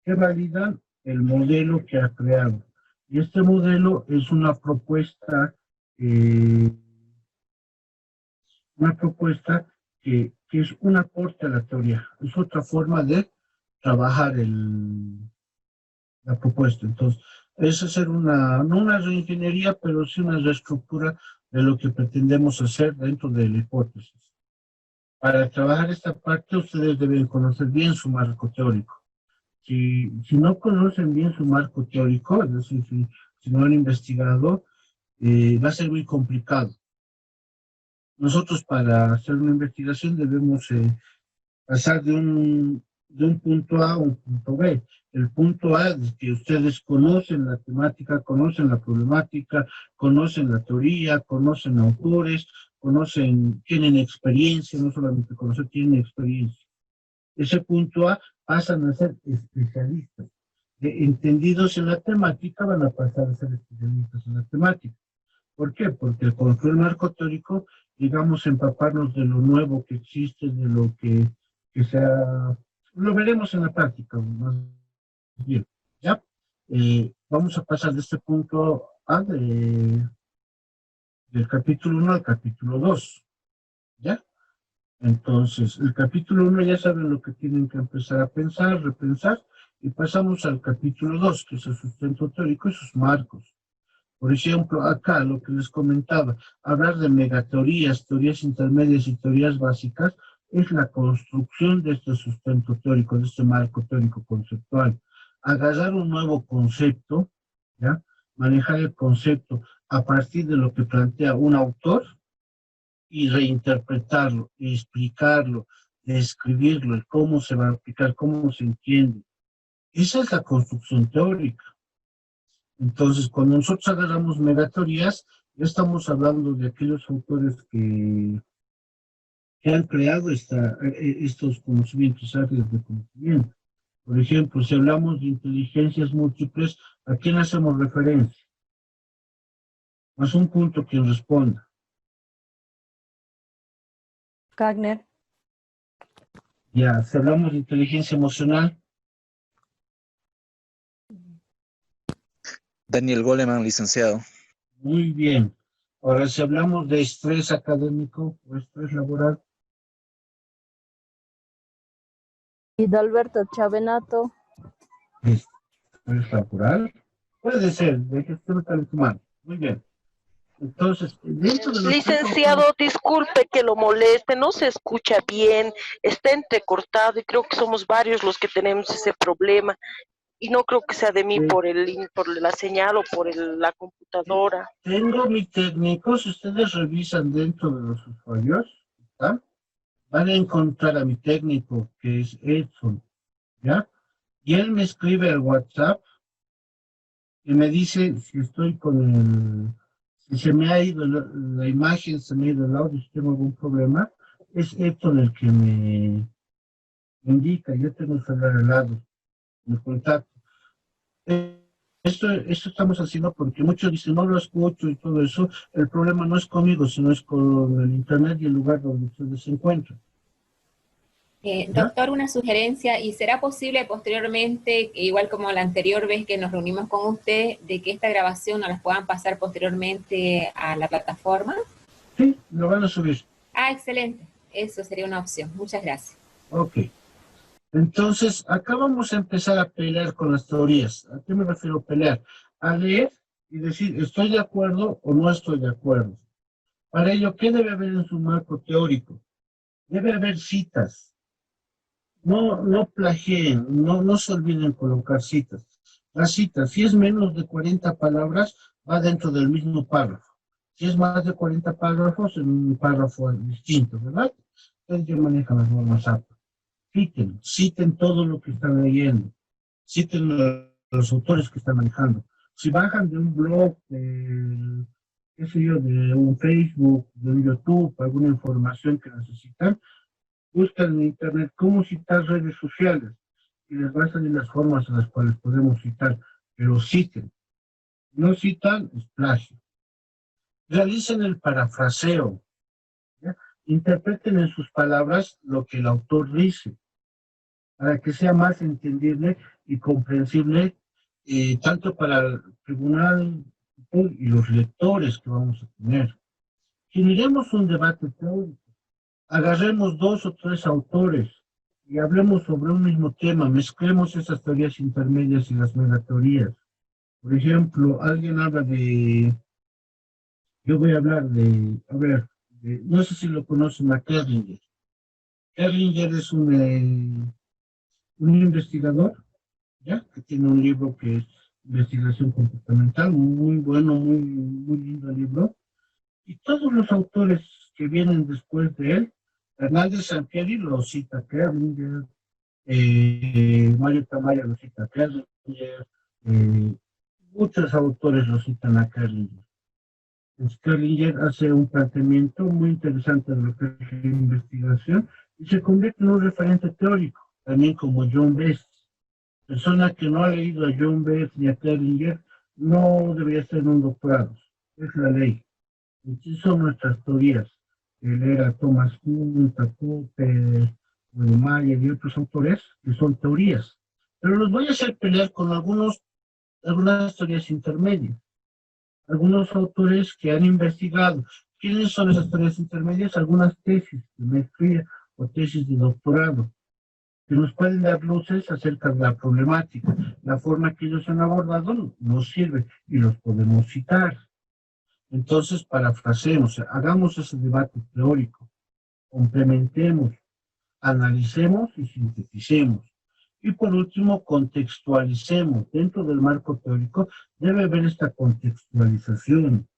¿Qué validan? El modelo que ha creado. Y este modelo es una propuesta que es un aporte a la teoría. Es otra forma de trabajar la propuesta. Entonces, es hacer no una reingeniería, pero sí una reestructura de lo que pretendemos hacer dentro de la hipótesis. Para trabajar esta parte, ustedes deben conocer bien su marco teórico. Si no conocen bien su marco teórico, es decir, si no han investigado, va a ser muy complicado. Nosotros para hacer una investigación debemos pasar de un punto A a un punto B. El punto A es que ustedes conocen la temática, conocen la problemática, conocen la teoría, conocen autores, tienen experiencia, no solamente conocer, tienen experiencia. Ese punto A pasan a ser especialistas. Entendidos en la temática van a pasar a ser especialistas en la temática. ¿Por qué? Porque al conocer el marco teórico, digamos, empaparnos de lo nuevo que existe, de lo que sea, lo veremos en la práctica, más bien, ¿ya? Vamos a pasar de este punto A del capítulo 1 al capítulo 2, ¿ya? Entonces, el capítulo 1 ya saben lo que tienen que empezar a pensar, repensar, y pasamos al capítulo 2, que es el sustento teórico y sus marcos. Por ejemplo, acá lo que les comentaba, hablar de megateorías, teorías intermedias y teorías básicas, es la construcción de este sustento teórico, de este marco teórico conceptual. Agarrar un nuevo concepto, ¿ya? Manejar el concepto a partir de lo que plantea un autor y reinterpretarlo, y explicarlo, describirlo, el cómo se va a aplicar, cómo se entiende. Esa es la construcción teórica. Entonces, cuando nosotros agarramos megateorías, ya estamos hablando de aquellos autores que han creado estos conocimientos, áreas de conocimiento. Por ejemplo, si hablamos de inteligencias múltiples, ¿a quién hacemos referencia? Más un punto quien responda. Gagner. Ya, si hablamos de inteligencia emocional. Daniel Goleman, licenciado. Muy bien. Ahora, si hablamos de estrés académico o estrés laboral. Hidalberto Chavenato. ¿Estrés laboral? Puede ser, de gestión de talento humano. Muy bien. Entonces, dentro de los Licenciado, disculpe que lo moleste, no se escucha bien, está entrecortado y creo que somos varios los que tenemos ese problema. Y no creo que sea de mí por la señal o por la computadora. Tengo mi técnico, si ustedes revisan dentro de los usuarios, ¿está? Van a encontrar a mi técnico, que es Edson, ¿ya? Y él me escribe al WhatsApp y me dice si estoy si se me ha ido la imagen, se me ha ido el audio, si tengo algún problema. Es Edson el que me indica, yo tengo el celular al lado. Me contacto. Esto estamos haciendo porque muchos dicen, no lo escucho y todo eso. El problema no es conmigo, sino es con el internet y el lugar donde ustedes se encuentran. Doctor, una sugerencia, ¿y será posible posteriormente, igual como la anterior vez que nos reunimos con usted, de que esta grabación nos la puedan pasar posteriormente a la plataforma? Sí, lo van a subir. Ah, excelente. Eso sería una opción. Muchas gracias. Ok. Entonces, acá vamos a empezar a pelear con las teorías. ¿A qué me refiero a pelear? A leer y decir, ¿estoy de acuerdo o no estoy de acuerdo? Para ello, ¿qué debe haber en su marco teórico? Debe haber citas. No plagien, no se olviden colocar citas. Las citas, si es menos de 40 palabras, va dentro del mismo párrafo. Si es más de 40 párrafos, en un párrafo distinto, ¿verdad? Entonces ya manejan las normas APA. Citen todo lo que están leyendo, citen los autores que están manejando. Si bajan de un blog, qué sé yo, de un Facebook, de un YouTube, alguna información que necesitan, buscan en internet cómo citar redes sociales y les va a salir las formas en las cuales podemos citar, pero citen. No citan, es plagio. Realicen el parafraseo, ¿ya? Interpreten en sus palabras lo que el autor dice. para que sea más entendible y comprensible tanto para el tribunal y los lectores que vamos a tener. Generemos un debate teórico, agarremos 2 o 3 autores y hablemos sobre un mismo tema, mezclemos esas teorías intermedias y las megateorías. Por ejemplo, alguien habla de, yo voy a hablar de, a ver, no sé si lo conocen a Kerlinger. Kerlinger es un investigador, ¿ya? Que tiene un libro que es Investigación Comportamental, muy bueno, muy lindo libro. Y todos los autores que vienen después de él, Hernández Sampieri lo cita Kerlinger, Mario Tamayo lo cita Kerlinger, muchos autores lo citan a Kerlinger. Kerlinger hace un planteamiento muy interesante de lo que es la investigación y se convierte en un referente teórico, también como John Best. Persona que no ha leído a John Best ni a Kerlinger no debería estar en un doctorado, es la ley. Y son nuestras teorías. Leer a Thomas Kuhn, a Popper, Mayer y otros autores que son teorías. Pero los voy a hacer pelear con algunas teorías intermedias. Algunos autores que han investigado. ¿Quiénes son esas teorías intermedias? Algunas tesis de maestría o tesis de doctorado que nos pueden dar luces acerca de la problemática. La forma que ellos han abordado nos sirve y los podemos citar. Entonces, parafraseemos, hagamos ese debate teórico, complementemos, analicemos y sinteticemos. Y por último, contextualicemos. Dentro del marco teórico debe haber esta contextualización,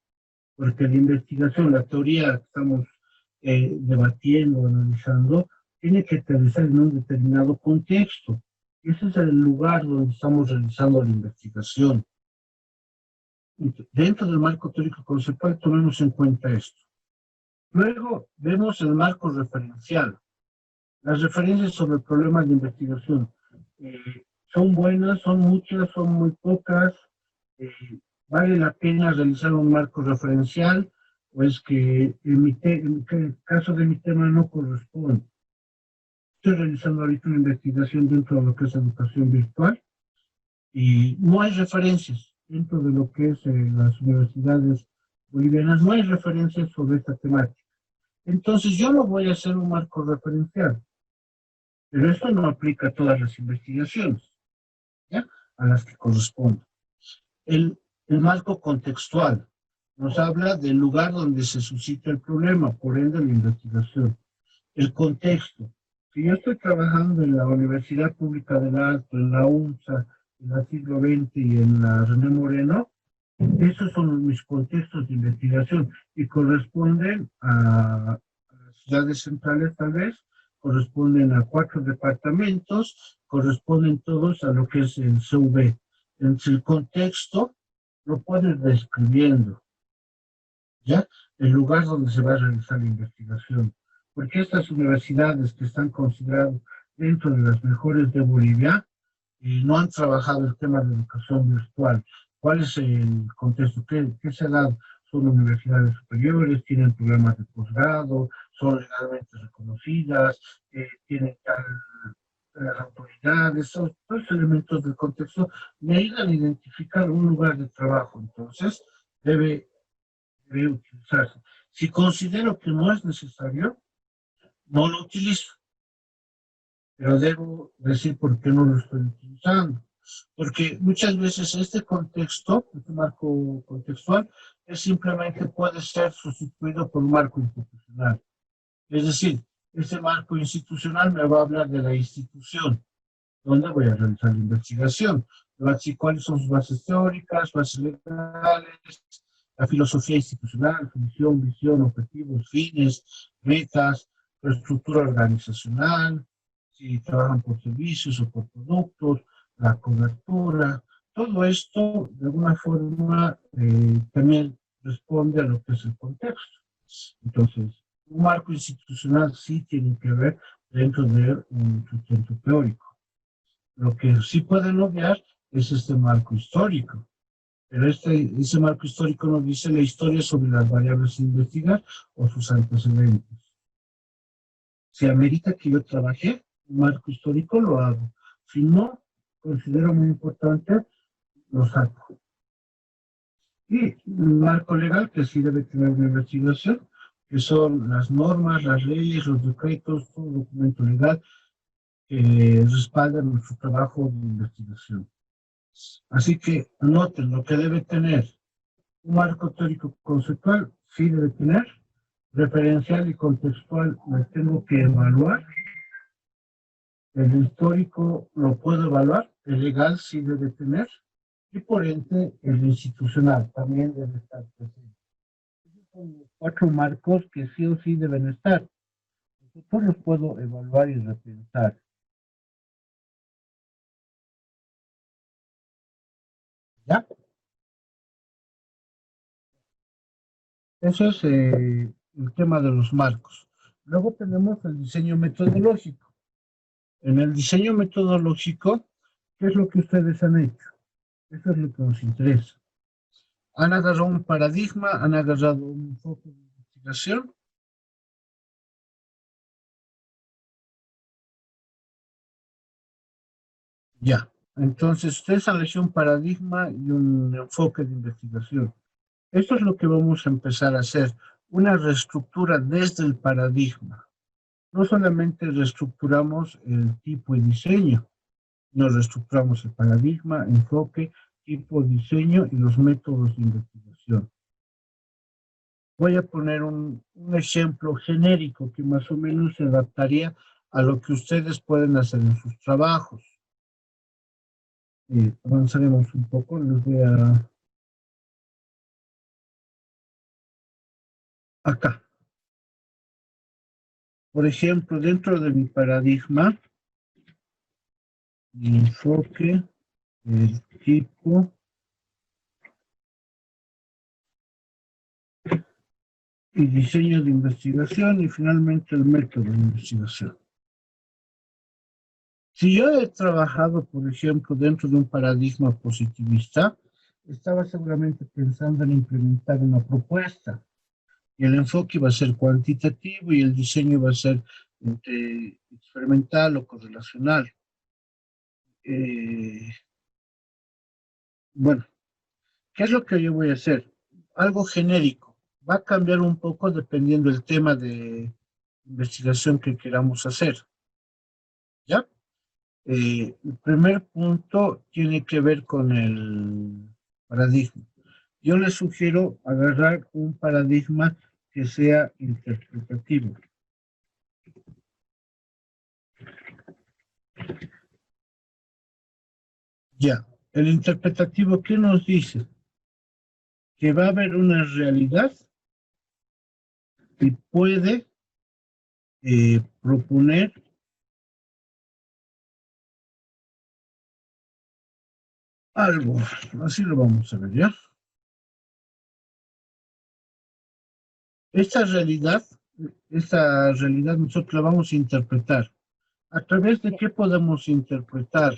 porque la investigación, la teoría que estamos debatiendo, analizando, tiene que aterrizar en un determinado contexto. Ese es el lugar donde estamos realizando la investigación. Dentro del marco teórico conceptual tomemos en cuenta esto. Luego vemos el marco referencial. Las referencias sobre problemas de investigación son buenas, son muchas, son muy pocas. ¿Vale la pena realizar un marco referencial? O es que en el caso de mi tema no corresponde. Estoy realizando ahorita una investigación dentro de lo que es educación virtual y no hay referencias. Dentro de lo que es las universidades bolivianas, no hay referencias sobre esta temática. Entonces yo no voy a hacer un marco referencial, pero esto no aplica a todas las investigaciones, ¿ya? A las que corresponde. El marco contextual nos habla del lugar donde se suscita el problema, por ende la investigación. El contexto. Si yo estoy trabajando en la Universidad Pública del Alto, en la UNSA, en la siglo XX y en la René Moreno, esos son mis contextos de investigación y corresponden a las ciudades centrales tal vez, corresponden a 4 departamentos, corresponden todos a lo que es el CV. Entonces el contexto lo puedes describiendo, ¿ya? El lugar donde se va a realizar la investigación. Porque estas universidades que están consideradas dentro de las mejores de Bolivia, no han trabajado el tema de educación virtual. ¿Cuál es el contexto? ¿Qué se ha dado? Son universidades superiores, tienen programas de posgrado, son legalmente reconocidas, tienen las autoridades, todos los elementos del contexto me ayudan a identificar un lugar de trabajo. Entonces, debe utilizarse. Si considero que no es necesario, no lo utilizo. Pero debo decir por qué no lo estoy utilizando. Porque muchas veces este contexto, este marco contextual, simplemente puede ser sustituido por un marco institucional. Es decir, este marco institucional me va a hablar de la institución, donde voy a realizar la investigación. Me va a decir cuáles son sus bases teóricas, bases legales, la filosofía institucional, función, visión, objetivos, fines, metas, la estructura organizacional, si trabajan por servicios o por productos, la cobertura, todo esto de alguna forma también responde a lo que es el contexto. Entonces, un marco institucional sí tiene que ver dentro de un sustento teórico. Lo que sí pueden obviar es este marco histórico, pero ese marco histórico nos dice la historia sobre las variables a investigar o sus antecedentes. Si amerita que yo trabaje un marco histórico, lo hago. Si no, considero muy importante, lo saco. Y un marco legal que sí debe tener una investigación, que son las normas, las leyes, los decretos, todo documento legal que respalda nuestro trabajo de investigación. Así que anoten lo que debe tener. Un marco teórico conceptual sí debe tener. Referencial y contextual lo tengo que evaluar. El histórico lo puedo evaluar. El legal sí debe tener. Y por ende, el institucional también debe estar presente. Esos son los 4 marcos que sí o sí deben estar. Nosotros los puedo evaluar y repensar. ¿Ya? Eso es el tema de los marcos. Luego tenemos el diseño metodológico. En el diseño metodológico, ¿qué es lo que ustedes han hecho? Eso es lo que nos interesa. Han agarrado un paradigma, han agarrado un enfoque de investigación. Ya. Entonces, ustedes han elegido un paradigma y un enfoque de investigación. Esto es lo que vamos a empezar a hacer, una reestructura desde el paradigma. No solamente reestructuramos el tipo y diseño, nos reestructuramos el paradigma, enfoque, tipo, diseño y los métodos de investigación. Voy a poner un ejemplo genérico que más o menos se adaptaría a lo que ustedes pueden hacer en sus trabajos. Avanzaremos un poco, les voy a... Acá. Por ejemplo, dentro de mi paradigma, el enfoque, el tipo y diseño de investigación y finalmente el método de investigación. Si yo he trabajado, por ejemplo, dentro de un paradigma positivista, estaba seguramente pensando en implementar una propuesta. Y el enfoque va a ser cuantitativo y el diseño va a ser experimental o correlacional. Bueno, ¿qué es lo que yo voy a hacer? Algo genérico. Va a cambiar un poco dependiendo del tema de investigación que queramos hacer. ¿Ya? El primer punto tiene que ver con el paradigma. Yo les sugiero agarrar un paradigma que sea interpretativo. Ya, el interpretativo, ¿qué nos dice? Que va a haber una realidad y puede proponer algo. Así lo vamos a ver, ¿ya? Esta realidad nosotros la vamos a interpretar. ¿A través de qué podemos interpretar?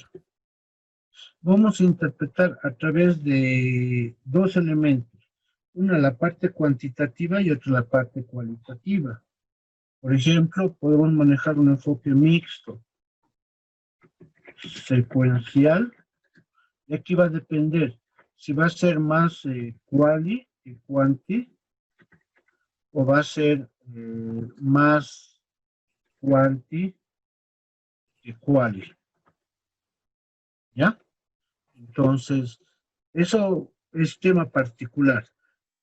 Vamos a interpretar a través de 2 elementos. Una la parte cuantitativa y otra la parte cualitativa. Por ejemplo, podemos manejar un enfoque mixto, secuencial, y aquí va a depender si va a ser más quali que quanti, o va a ser más quanti que quali. ¿Ya? Entonces, eso es tema particular,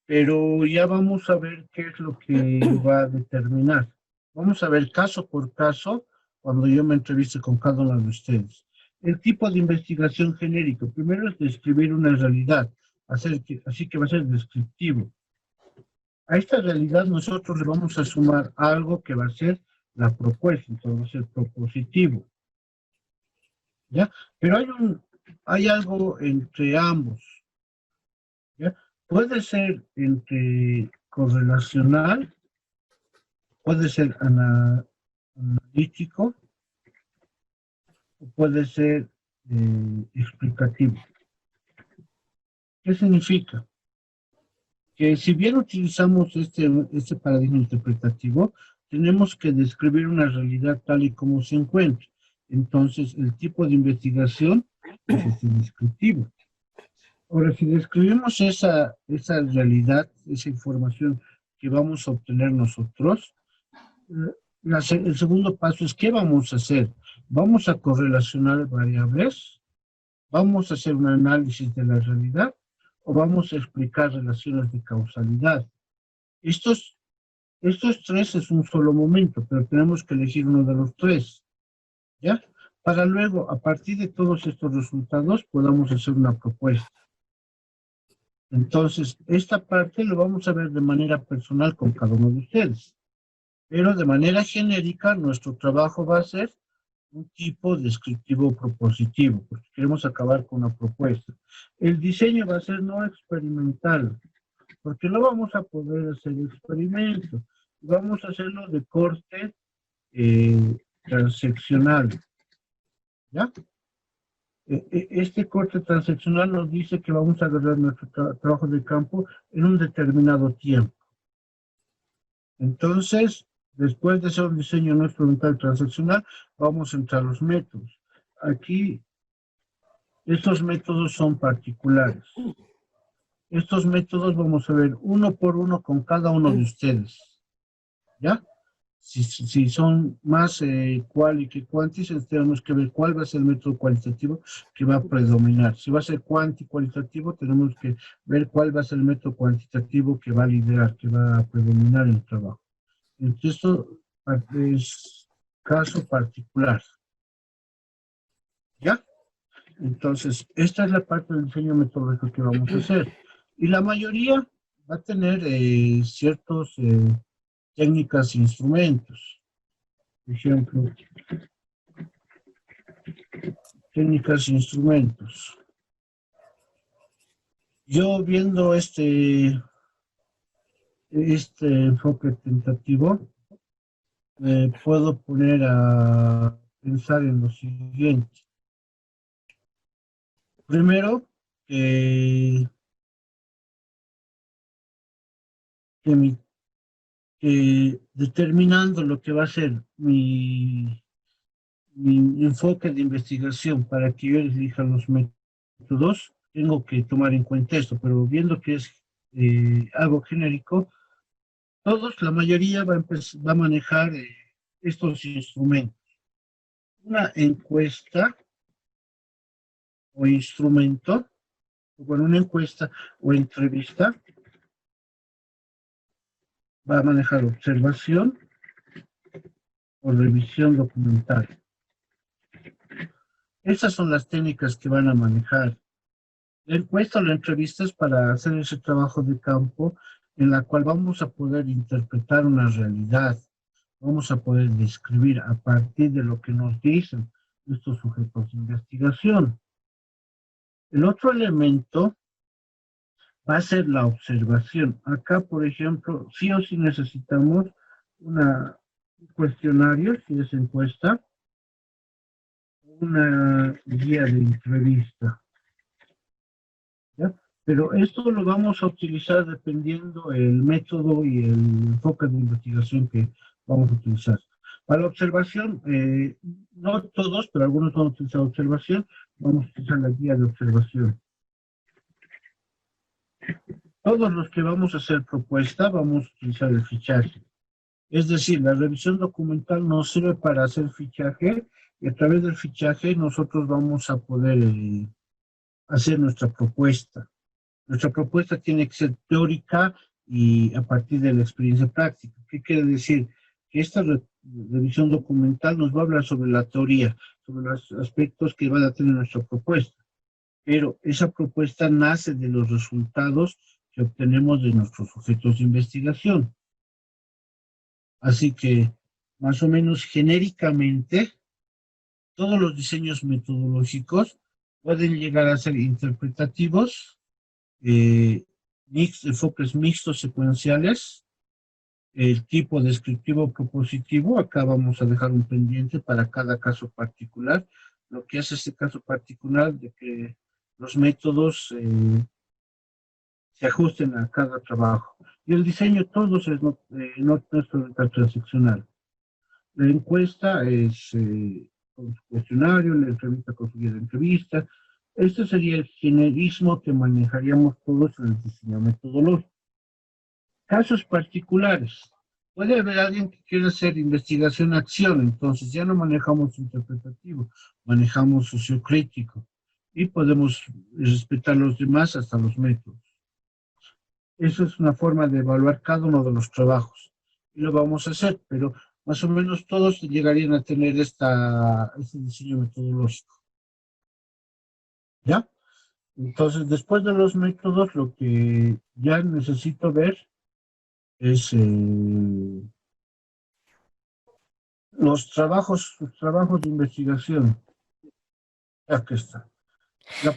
pero ya vamos a ver qué es lo que va a determinar. Vamos a ver caso por caso cuando yo me entreviste con cada uno de ustedes. El tipo de investigación genérico, primero es describir una realidad, así que va a ser descriptivo. A esta realidad nosotros le vamos a sumar algo que va a ser la propuesta, entonces va a ser propositivo. ¿Ya? Pero hay algo entre ambos. ¿Ya? Puede ser entre correlacional, puede ser analítico, o puede ser explicativo. ¿Qué significa? Que si bien utilizamos este paradigma interpretativo, tenemos que describir una realidad tal y como se encuentra. Entonces, el tipo de investigación es este descriptivo. Ahora, si describimos esa realidad, esa información que vamos a obtener nosotros, el segundo paso es ¿qué vamos a hacer? ¿Vamos a correlacionar variables? ¿Vamos a hacer un análisis de la realidad? ¿O vamos a explicar relaciones de causalidad? Estos tres es un solo momento, pero tenemos que elegir uno de los tres, ¿ya? Para luego, a partir de todos estos resultados, podamos hacer una propuesta. Entonces, esta parte lo vamos a ver de manera personal con cada uno de ustedes. Pero de manera genérica, nuestro trabajo va a ser un tipo descriptivo propositivo, porque queremos acabar con una propuesta. El diseño va a ser no experimental, porque no vamos a poder hacer experimentos. Vamos a hacerlo de corte transeccional. ¿Ya? Este corte transeccional nos dice que vamos a agarrar nuestro trabajo de campo en un determinado tiempo. Entonces, después de hacer un diseño no experimental transeccional, vamos a entrar a los métodos. Aquí, estos métodos son particulares. Estos métodos vamos a ver uno por uno con cada uno de ustedes. ¿Ya? Si son más quali que quantis, tenemos que ver cuál va a ser el método cualitativo que va a predominar. Si va a ser cualitativo, tenemos que ver cuál va a ser el método cuantitativo que va a liderar, que va a predominar en el trabajo. Entonces, esto es caso particular. ¿Ya? Entonces, esta es la parte del diseño metodológico que vamos a hacer. Y la mayoría va a tener ciertos técnicas e instrumentos. Por ejemplo, técnicas e instrumentos. Yo viendo este enfoque tentativo, puedo poner a pensar en lo siguiente. Primero, determinando lo que va a ser mi enfoque de investigación para que yo elija los métodos, tengo que tomar en cuenta esto, pero viendo que es algo genérico, la mayoría va a manejar estos instrumentos. Una encuesta o instrumento, bueno, una encuesta o entrevista, va a manejar observación o revisión documental. Esas son las técnicas que van a manejar. La encuesta o la entrevista es para hacer ese trabajo de campo en la cual vamos a poder interpretar una realidad, vamos a poder describir a partir de lo que nos dicen estos sujetos de investigación. El otro elemento va a ser la observación. Acá, por ejemplo, sí o sí necesitamos un cuestionario, si es encuesta, una guía de entrevista. ¿Ya? Pero esto lo vamos a utilizar dependiendo el método y el enfoque de investigación que vamos a utilizar. Para la observación, no todos, pero algunos van a utilizar observación, vamos a utilizar la guía de observación. Todos los que vamos a hacer propuesta, vamos a utilizar el fichaje. Es decir, la revisión documental nos sirve para hacer fichaje y a través del fichaje nosotros vamos a poder hacer nuestra propuesta. Nuestra propuesta tiene que ser teórica y a partir de la experiencia práctica. ¿Qué quiere decir? Que esta revisión documental nos va a hablar sobre la teoría, sobre los aspectos que van a tener nuestra propuesta. Pero esa propuesta nace de los resultados que obtenemos de nuestros sujetos de investigación. Así que, más o menos genéricamente, todos los diseños metodológicos pueden llegar a ser interpretativos, enfoques mixtos secuenciales, el tipo descriptivo propositivo. Acá vamos a dejar un pendiente para cada caso particular, lo que hace este caso particular de que los métodos se ajusten a cada trabajo. Y el diseño todos es no transeccional. La encuesta es con su cuestionario, la entrevista con su guía de entrevista. Este sería el generismo que manejaríamos todos en el diseño metodológico. Casos particulares. Puede haber alguien que quiera hacer investigación-acción, entonces ya no manejamos interpretativo, manejamos sociocrítico y podemos respetar a los demás hasta los métodos. Eso es una forma de evaluar cada uno de los trabajos y lo vamos a hacer, pero más o menos todos llegarían a tener este diseño metodológico. ¿Ya? Entonces, después de los métodos, lo que ya necesito ver es los trabajos de investigación. Aquí está. La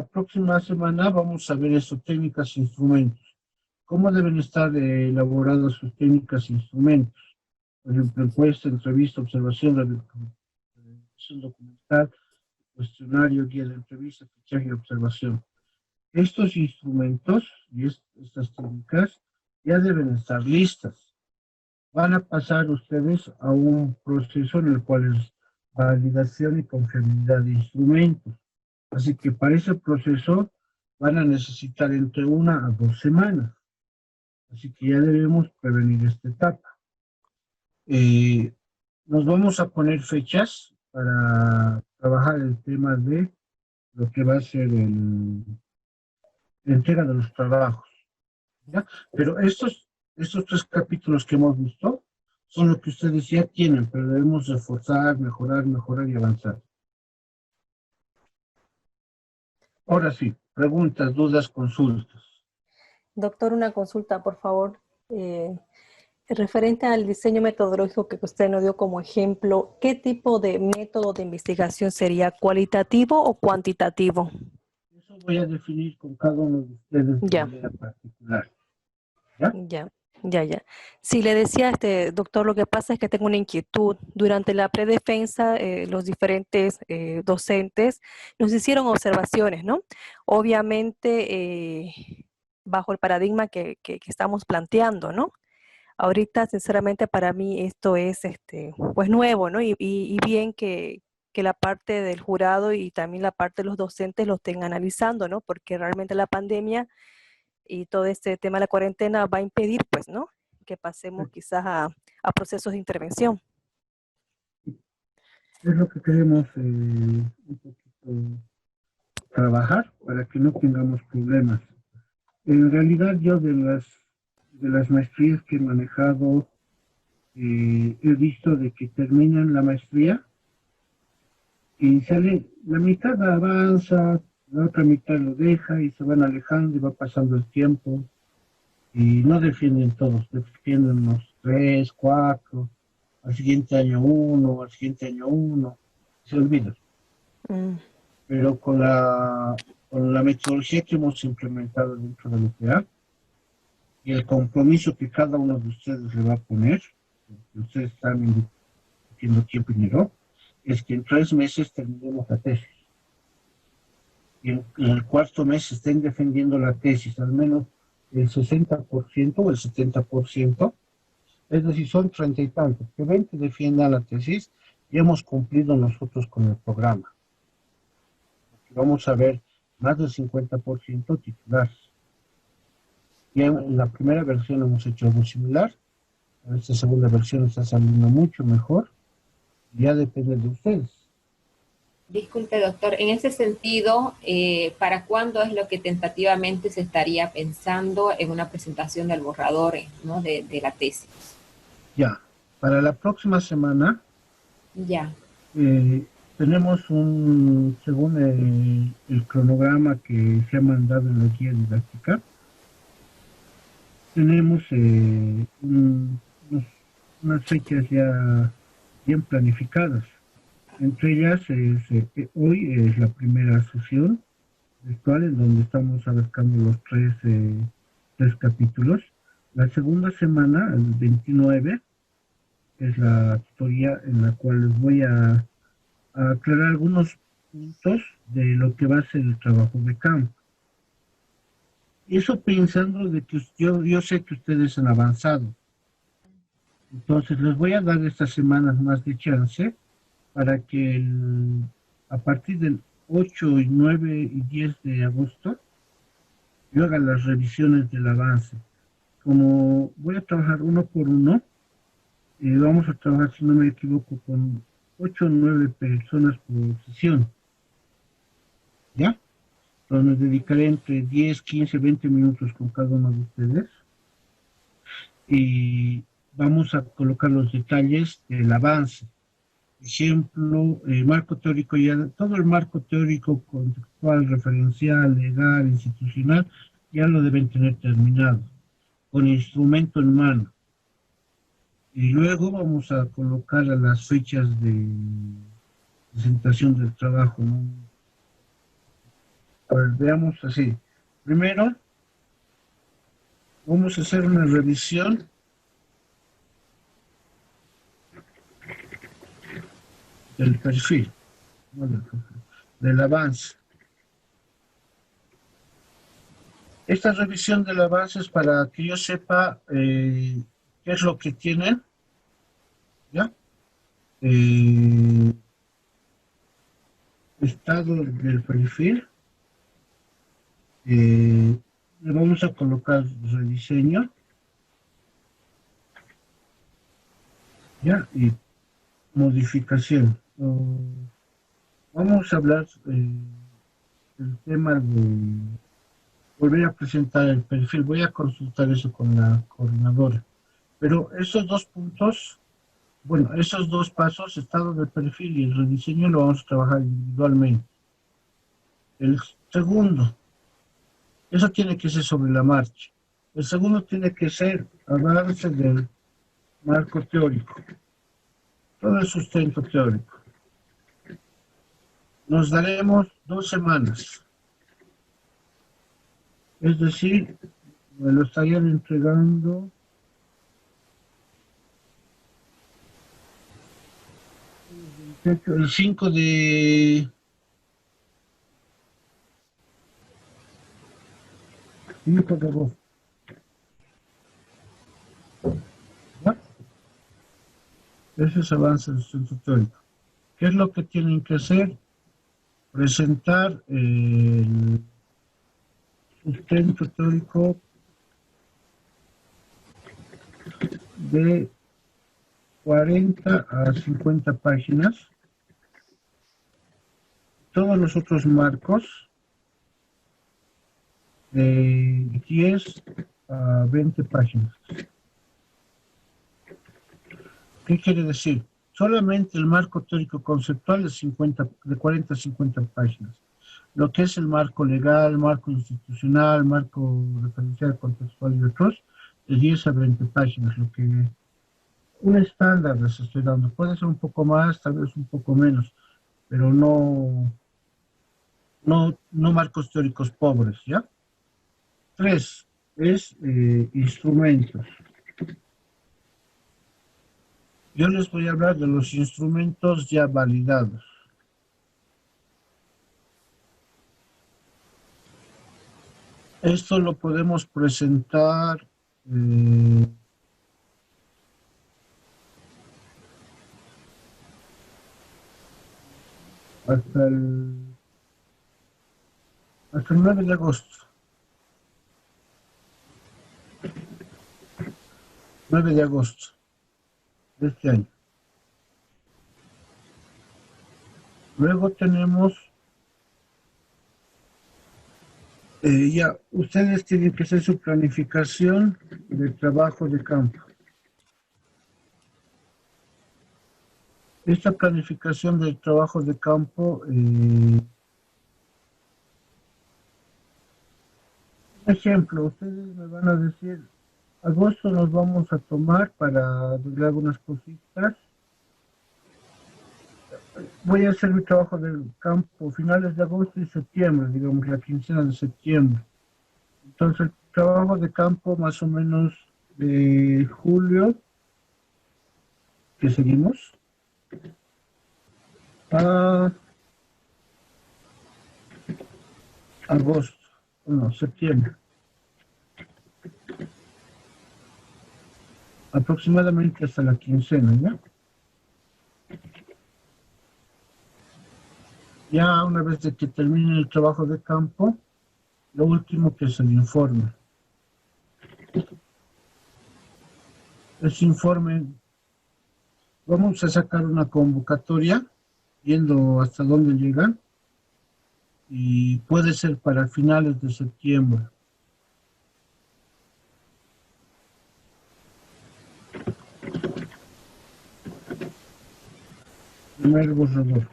próxima semana vamos a ver eso, técnicas e instrumentos. ¿Cómo deben estar elaboradas sus técnicas e instrumentos? Por ejemplo, encuesta, entrevista, observación, revisión documental, cuestionario, guía de entrevista, fichaje y observación. Estos instrumentos y estas técnicas ya deben estar listas. Van a pasar ustedes a un proceso en el cual es validación y confiabilidad de instrumentos. Así que para ese proceso van a necesitar entre 1 a 2 semanas. Así que ya debemos prevenir esta etapa. Nos vamos a poner fechas para trabajar el tema de lo que va a ser la entrega de los trabajos. ¿Ya? Pero estos 3 capítulos que hemos visto son lo que ustedes ya tienen, pero debemos reforzar, mejorar y avanzar. Ahora sí, preguntas, dudas, consultas. Doctor, una consulta, por favor. Referente al diseño metodológico que usted nos dio como ejemplo, ¿qué tipo de método de investigación sería? ¿Cualitativo o cuantitativo? Eso voy a definir con cada uno de ustedes de manera particular. ¿Ya? Ya. Sí, le decía, doctor, lo que pasa es que tengo una inquietud. Durante la predefensa, los diferentes docentes nos hicieron observaciones, ¿no? Obviamente, bajo el paradigma que estamos planteando, ¿no? Ahorita, sinceramente, para mí esto es, pues, nuevo, ¿no? Y bien que la parte del jurado y también la parte de los docentes lo estén analizando, ¿no? Porque realmente la pandemia y todo este tema de la cuarentena va a impedir, pues, ¿no? Que pasemos quizás a procesos de intervención. Es lo que queremos un poquito trabajar para que no tengamos problemas. En realidad yo de las maestrías que he manejado, he visto de que terminan la maestría y sale, la mitad avanza, la otra mitad lo deja y se van alejando y va pasando el tiempo y no defienden todos, defienden unos 3, 4, al siguiente año 1, al siguiente año 1, se olvidan. Pero con la metodología que hemos implementado dentro de l'UPA y el compromiso que cada uno de ustedes le va a poner, que ustedes están invirtiendo tiempo y dinero, es que en 3 meses terminemos la tesis. Y en el 4º mes estén defendiendo la tesis, al menos el 60% o el 70%, es decir, son 30 y tantos, que 20 defiendan la tesis y hemos cumplido nosotros con el programa. Vamos a ver más del 50% titulares. Y en la primera versión hemos hecho algo similar, en esta segunda versión está saliendo mucho mejor, ya depende de ustedes. Disculpe, doctor, en ese sentido, ¿para cuándo es lo que tentativamente se estaría pensando en una presentación del borrador, ¿no? de la tesis? Ya, para la próxima semana, ya. Tenemos según el cronograma que se ha mandado en la guía didáctica, tenemos unas fechas ya bien planificadas. Entre ellas, hoy es la primera sesión virtual en donde estamos abarcando los 3 capítulos. La segunda semana, el 29, es la tutoría en la cual les voy a aclarar algunos puntos de lo que va a ser el trabajo de campo. Y eso pensando de que yo sé que ustedes han avanzado. Entonces les voy a dar estas semanas más de chance para que a partir del 8 y 9 y 10 de agosto yo haga las revisiones del avance. Como voy a trabajar uno por uno, vamos a trabajar, si no me equivoco, con 8 o 9 personas por sesión. ¿Ya? Entonces me dedicaré entre 10, 15, 20 minutos con cada uno de ustedes. Y vamos a colocar los detalles del avance. Ejemplo, marco teórico, ya todo el marco teórico, contextual, referencial, legal, institucional, ya lo deben tener terminado, con instrumento en mano. Y luego vamos a colocar a las fechas de presentación del trabajo, ¿no? A ver, veamos así. Primero, vamos a hacer una revisión del perfil, no del perfil, del avance. Esta revisión del avance es para que yo sepa qué es lo que tienen, ¿ya? Estado del perfil. Le vamos a colocar rediseño, ¿ya? Y modificación. Vamos a hablar del tema de volver a presentar el perfil. Voy a consultar eso con la coordinadora. Pero esos dos puntos, bueno, esos dos pasos, estado del perfil y el rediseño, lo vamos a trabajar individualmente. El segundo, eso tiene que ser sobre la marcha. El segundo tiene que ser avance del marco teórico, todo el sustento teórico. Nos daremos 2 semanas. Es decir, me lo estarían entregando el 5 de agosto. ¿Ya? Ese es avance del sustento teórico. ¿Qué es lo que tienen que hacer? Presentar el sustento teórico de 40 a 50 páginas. Todos los otros marcos de 10 a 20 páginas. ¿Qué quiere decir? Solamente el marco teórico conceptual de 40 a 50 páginas. Lo que es el marco legal, marco institucional, marco referencial, contextual y otros, de 10 a 20 páginas. Lo que un estándar les estoy dando. Puede ser un poco más, tal vez un poco menos, pero no marcos teóricos pobres, ¿ya? 3 es instrumentos. Yo les voy a hablar de los instrumentos ya validados. Esto lo podemos presentar hasta el 9 de agosto. 9 de agosto de este año. Luego tenemos, ya, ustedes tienen que hacer su planificación de trabajo de campo. Esta planificación del trabajo de campo, ejemplo, ustedes me van a decir, agosto nos vamos a tomar para arreglar algunas cositas. Voy a hacer mi trabajo del campo finales de agosto y septiembre, digamos la quincena de septiembre. Entonces el trabajo de campo más o menos de julio, que seguimos, a agosto, no, septiembre. aproximadamente hasta la quincena, ¿ya? Ya una vez de que termine el trabajo de campo, lo último que es el informe. Ese informe, vamos a sacar una convocatoria, viendo hasta dónde llegan, y puede ser para finales de septiembre. Primer borrador.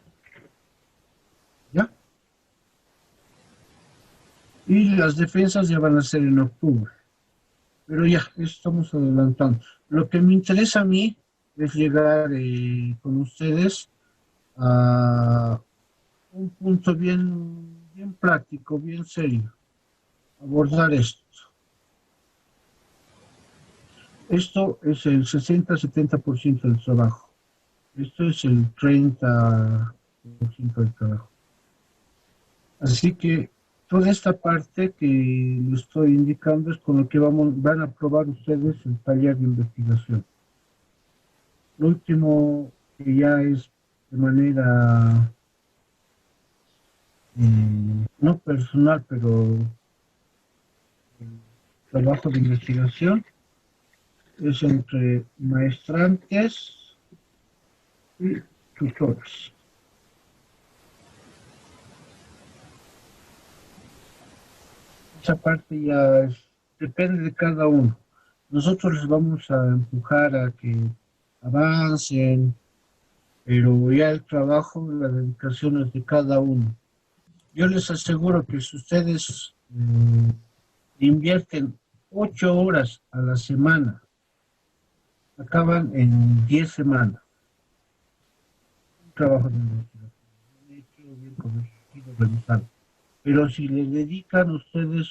¿Ya? Y las defensas ya van a ser en octubre. Pero ya, estamos adelantando. Lo que me interesa a mí es llegar con ustedes a un punto bien práctico, bien serio. Abordar esto. Esto es el 60-70% del trabajo. Esto es el 30% del trabajo. Así que toda esta parte que le estoy indicando es con lo que van a probar ustedes el taller de investigación. Lo último que ya es de manera no personal, pero trabajo de investigación es entre maestrantes y tutores. Esa parte ya depende de cada uno. Nosotros les vamos a empujar a que avancen, pero ya el trabajo, la dedicación es de cada uno. Yo les aseguro que si ustedes invierten 8 horas a la semana, acaban en 10 semanas. Un trabajo de investigación, bien hecho, bien corregido, revisado. Pero si le dedican ustedes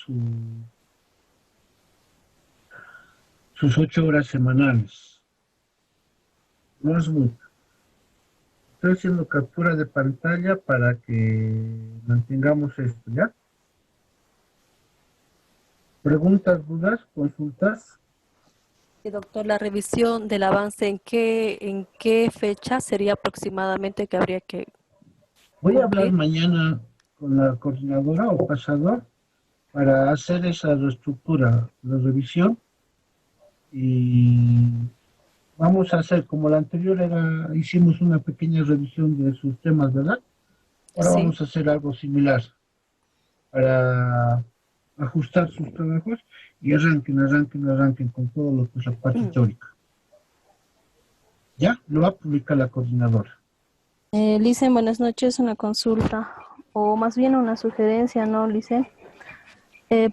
sus 8 horas semanales, no es mucho. Estoy haciendo captura de pantalla para que mantengamos esto, ¿ya? ¿Preguntas, dudas, consultas? Sí, doctor, la revisión del avance, ¿en qué fecha sería aproximadamente que habría que Voy a hablar cumplir? mañana con la coordinadora o pasador para hacer esa reestructura, la revisión, y vamos a hacer, como la anterior hicimos una pequeña revisión de sus temas, ¿verdad? Ahora Sí. vamos a hacer algo similar para ajustar sus trabajos y arranquen con todo lo que es la parte teórica. ¿Ya? Lo va a publicar la coordinadora. Licen, buenas noches, una consulta o más bien una sugerencia, ¿no, Licen?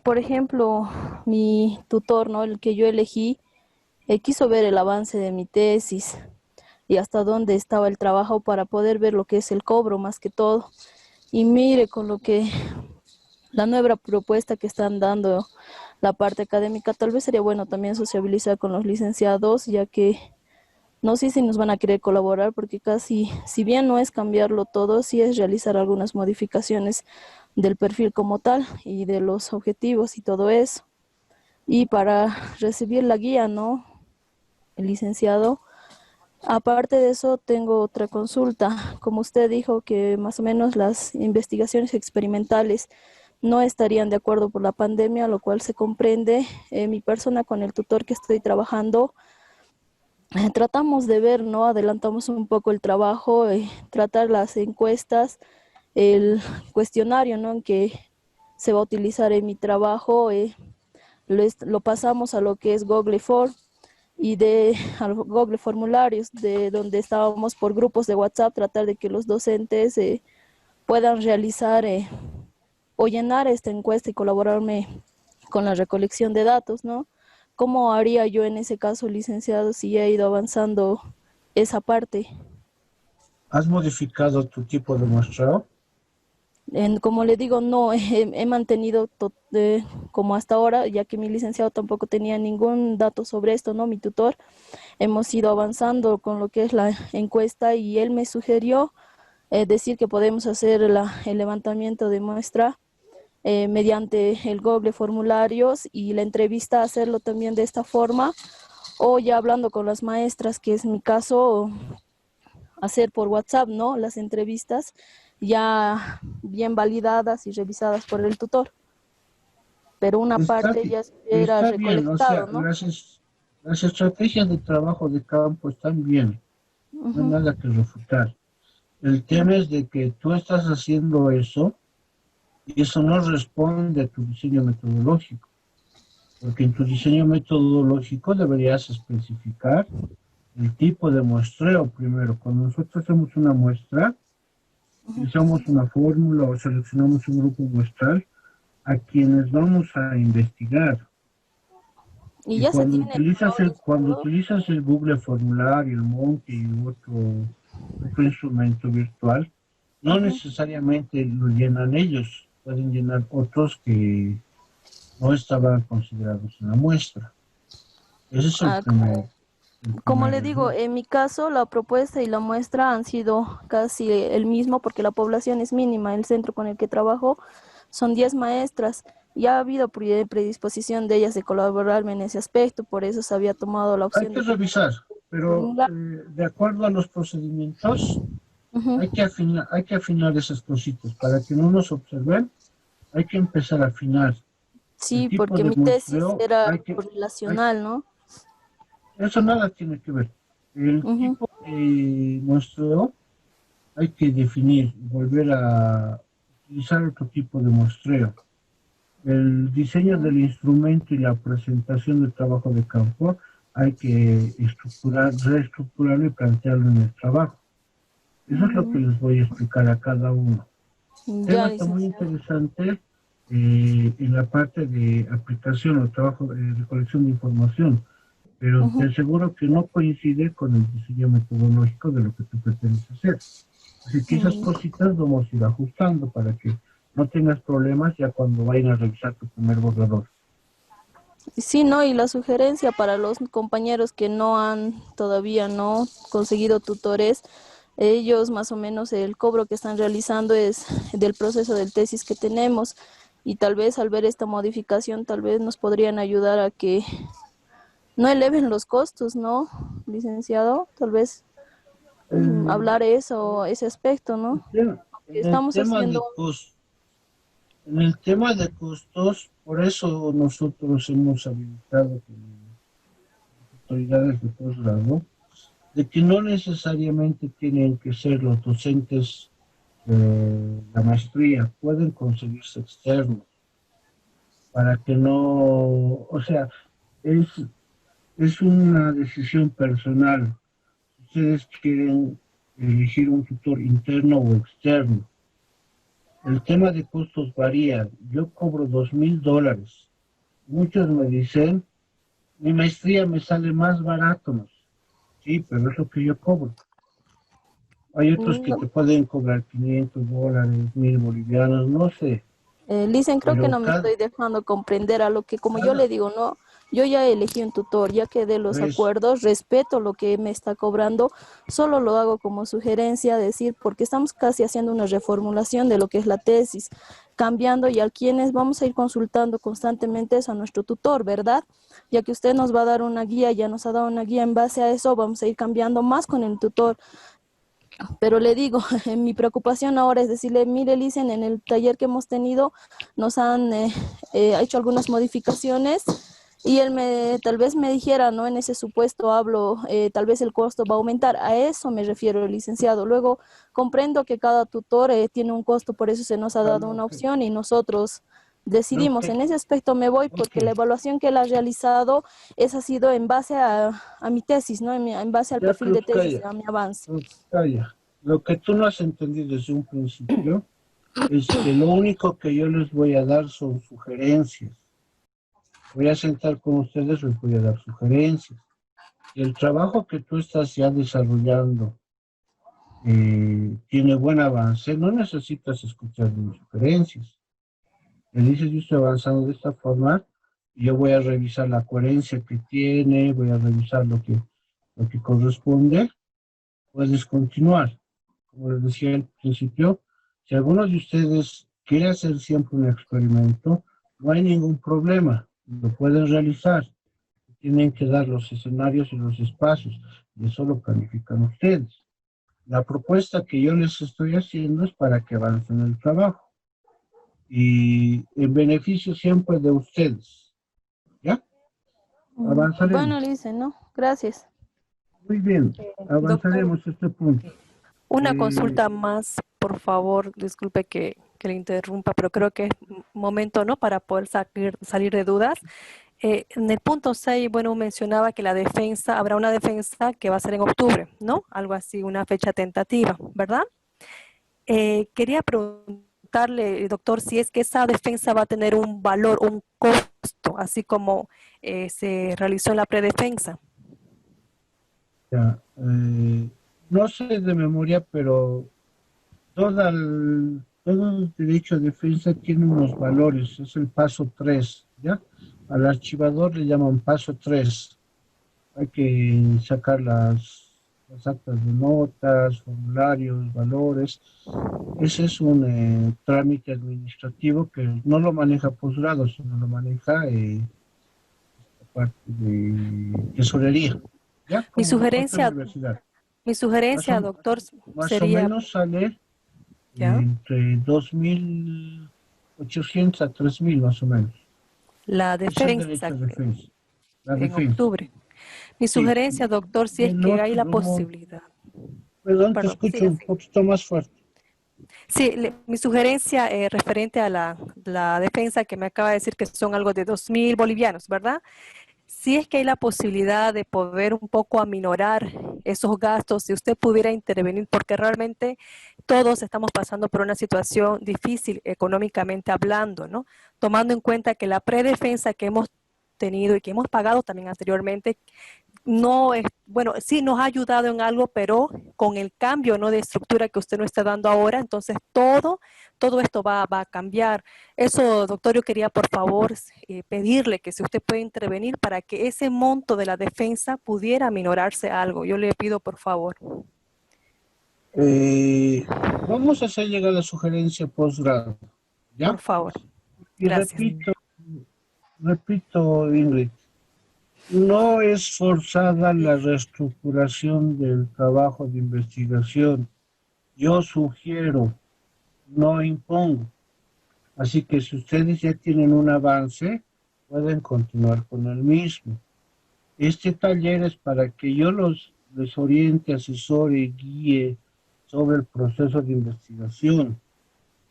Por ejemplo, mi tutor, ¿no? El que yo elegí, quiso ver el avance de mi tesis y hasta dónde estaba el trabajo para poder ver lo que es el cobro más que todo. Y mire, con lo que la nueva propuesta que están dando la parte académica, tal vez sería bueno también sociabilizar con los licenciados, ya que no sé si nos van a querer colaborar, porque casi, si bien no es cambiarlo todo, sí es realizar algunas modificaciones del perfil como tal y de los objetivos y todo eso. Y para recibir la guía, ¿no? El licenciado. Aparte de eso, tengo otra consulta. Como usted dijo que más o menos las investigaciones experimentales no estarían de acuerdo por la pandemia, lo cual se comprende. Mi persona con el tutor que estoy trabajando, tratamos de ver, ¿no? Adelantamos un poco el trabajo, tratar las encuestas, el cuestionario, ¿no? Que se va a utilizar en mi trabajo, lo pasamos a lo que es Google Form y al Google Formularios, de donde estábamos por grupos de WhatsApp, tratar de que los docentes puedan realizar o llenar esta encuesta y colaborarme con la recolección de datos, ¿no? ¿Cómo haría yo en ese caso, licenciado, si he ido avanzando esa parte? ¿Has modificado tu tipo de muestreo? Como le digo, no, he mantenido como hasta ahora, ya que mi licenciado tampoco tenía ningún dato sobre esto, ¿no? Mi tutor, hemos ido avanzando con lo que es la encuesta y él me sugirió decir que podemos hacer el levantamiento de muestra mediante el Google Formularios y la entrevista hacerlo también de esta forma, o ya hablando con las maestras, que es mi caso, hacer por WhatsApp, ¿no? Las entrevistas ya bien validadas y revisadas por el tutor. Pero una parte ya era Está bien, o sea, recolectado, ¿no? las estrategias de trabajo de campo están bien, no hay Ujú. nada que refutar. El tema es de que tú estás haciendo eso y eso no responde a tu diseño metodológico, porque en tu diseño metodológico deberías especificar el tipo de muestreo primero. Cuando nosotros hacemos una muestra, utilizamos una fórmula o seleccionamos un grupo muestral a quienes vamos a investigar. Y Y ya se tiene, ¿no, cuando licenciado? utilizas el Google Formulario, el Monkey y otro instrumento virtual, no Ujú. necesariamente lo llenan ellos, pueden llenar otros que no estaban considerados en la muestra. Ese es Ah, el como primer le digo, error. en mi caso la propuesta y la muestra han sido casi el mismo porque la población es mínima. El centro con el que trabajo son 10 maestras. Ya ha habido predisposición de ellas de colaborarme en ese aspecto, por eso se había tomado la Hay opción que de que revisar, pero formular. de acuerdo a los procedimientos, Ujú. hay que afinar esas cositas. Para que no nos observen, hay que empezar a afinar. El Sí, tipo porque de mi tesis muestreo, era hay- correlacional, ¿no? eso nada tiene que ver. El Ujú. tipo de muestreo hay que definir, volver a utilizar otro tipo de muestreo. El diseño del instrumento y la presentación del trabajo de campo hay que reestructurarlo y plantearlo en el trabajo. Eso es lo que les voy a explicar a cada uno. El tema Ya, está muy licenciado. interesante en la parte de aplicación o trabajo de recolección de información, pero te Ujú. aseguro que no coincide con el diseño metodológico de lo que tú pretendes hacer. Así que esas Mm. cositas vamos a ir ajustando para que no tengas problemas ya cuando vayan a revisar tu primer borrador. Sí, no, y la sugerencia para los compañeros que no han todavía no conseguido tutores, ellos más o menos el cobro que están realizando es del proceso del tesis que tenemos y tal vez al ver esta modificación tal vez nos podrían ayudar a que no eleven los costos, ¿no, licenciado? Tal vez Eh, hablar eso, ese aspecto, ¿no? Que en el estamos tema haciendo. de en el tema de costos, por eso nosotros hemos habilitado con autoridades de posgrado, de que no necesariamente tienen que ser los docentes de la maestría, pueden conseguirse externos, para que no, o sea, es, es una decisión personal. Si ustedes quieren elegir un tutor interno o externo, el tema de costos varía. Yo cobro $2,000. Muchos me dicen, mi maestría me sale más barato. ¿No? Sí, pero es lo que yo cobro. Hay otros que No, te pueden cobrar $500, 1,000 bolivianos, no sé, Dicen, creo que pero no me estoy dejando comprender a lo que, como yo le cada digo, no, yo ya elegí un tutor, ya quedé los vez, acuerdos, respeto lo que me está cobrando, solo lo hago como sugerencia, decir, porque estamos casi haciendo una reformulación de lo que es la tesis, cambiando y a quienes vamos a ir consultando constantemente es a nuestro tutor, ¿verdad? Ya que usted nos va a dar una guía, ya nos ha dado una guía, en base a eso vamos a ir cambiando más con el tutor. Pero le digo, mi preocupación ahora es decirle, mire, Licen, en el taller que hemos tenido nos han hecho algunas modificaciones y él tal vez me dijera, ¿no? En ese supuesto hablo, tal vez el costo va a aumentar. A eso me refiero, licenciado. Luego comprendo que cada tutor tiene un costo, por eso se nos ha a dado lo una que, opción y nosotros lo decidimos. En que, ese aspecto me voy ok, porque la evaluación que él ha realizado, esa ha sido en base a mi tesis, ¿no? En base al ya perfil de Cruz tesis, Calla, a mi avance. Cruz Calla. Lo que tú no has entendido desde un principio es que lo único que yo les voy a dar son sugerencias. Voy a sentar con ustedes, les voy a dar sugerencias. Si el trabajo que tú estás ya desarrollando tiene buen avance, no necesitas escuchar mis sugerencias. Me dices, yo estoy avanzando de esta forma, y yo voy a revisar la coherencia que tiene, voy a revisar lo que corresponde, puedes continuar. Como les decía al principio, si alguno de ustedes quiere hacer siempre un experimento, no hay ningún problema, lo pueden realizar. tienen que dar los escenarios y los espacios, y eso lo planifican ustedes. La propuesta que yo les estoy haciendo es para que avancen el trabajo, y en beneficio siempre de ustedes, ¿ya? Avanzaremos. Bueno, Licen, ¿no? Gracias. Muy bien, Doctor, avanzaremos este punto. una consulta más, por favor, disculpe que le interrumpa, pero creo que es momento, ¿no?, para poder salir de dudas. En el punto 6, bueno, mencionaba que la defensa, habrá una defensa que va a ser en octubre, ¿no? Algo así, una fecha tentativa, ¿verdad? Quería preguntarle, doctor, si es que esa defensa va a tener un valor, un costo, así como se realizó en la predefensa. Ya, no sé de memoria, pero todo el derecho a defensa tiene unos valores, es el paso 3, ¿ya? Al archivador le llaman paso 3. Hay que sacar las actas de notas, formularios, valores. Ese es un trámite administrativo que no lo maneja posgrado, sino lo maneja parte de tesorería, ¿ya? Mi Como cualquier sugerencia, universidad. doctor, Más o sería, menos sale ¿ya?, entre 2.800 a 3.000 más o menos. la Es el derecho defensa a defensa. La en defensa. octubre. Mi Sí. sugerencia, doctor, si es El que hay la otro, posibilidad. perdón, te Perdón, escucho siga. un poquito más fuerte. Sí, mi sugerencia referente a la defensa que me acaba de decir que son algo de 2.000 bolivianos, ¿verdad? Si es que hay la posibilidad de poder un poco aminorar esos gastos, si usted pudiera intervenir, porque realmente todos estamos pasando por una situación difícil económicamente hablando, ¿no? Tomando en cuenta que la predefensa que hemos tenido y que hemos pagado también anteriormente, no es, bueno, sí nos ha ayudado en algo, pero con el cambio, ¿no?, de estructura que usted nos está dando ahora, entonces todo esto va a cambiar. Eso, doctor, yo quería por favor pedirle que si usted puede intervenir para que ese monto de la defensa pudiera minorarse algo. Yo le pido por favor. Vamos a hacer llegar la sugerencia posgrado, Por ¿ya? favor. Y Gracias. repito, Ingrid, no es forzada la reestructuración del trabajo de investigación. Yo sugiero, no impongo. Así que si ustedes ya tienen un avance, pueden continuar con el mismo. Este taller es para que yo les oriente, asesore, guíe sobre el proceso de investigación.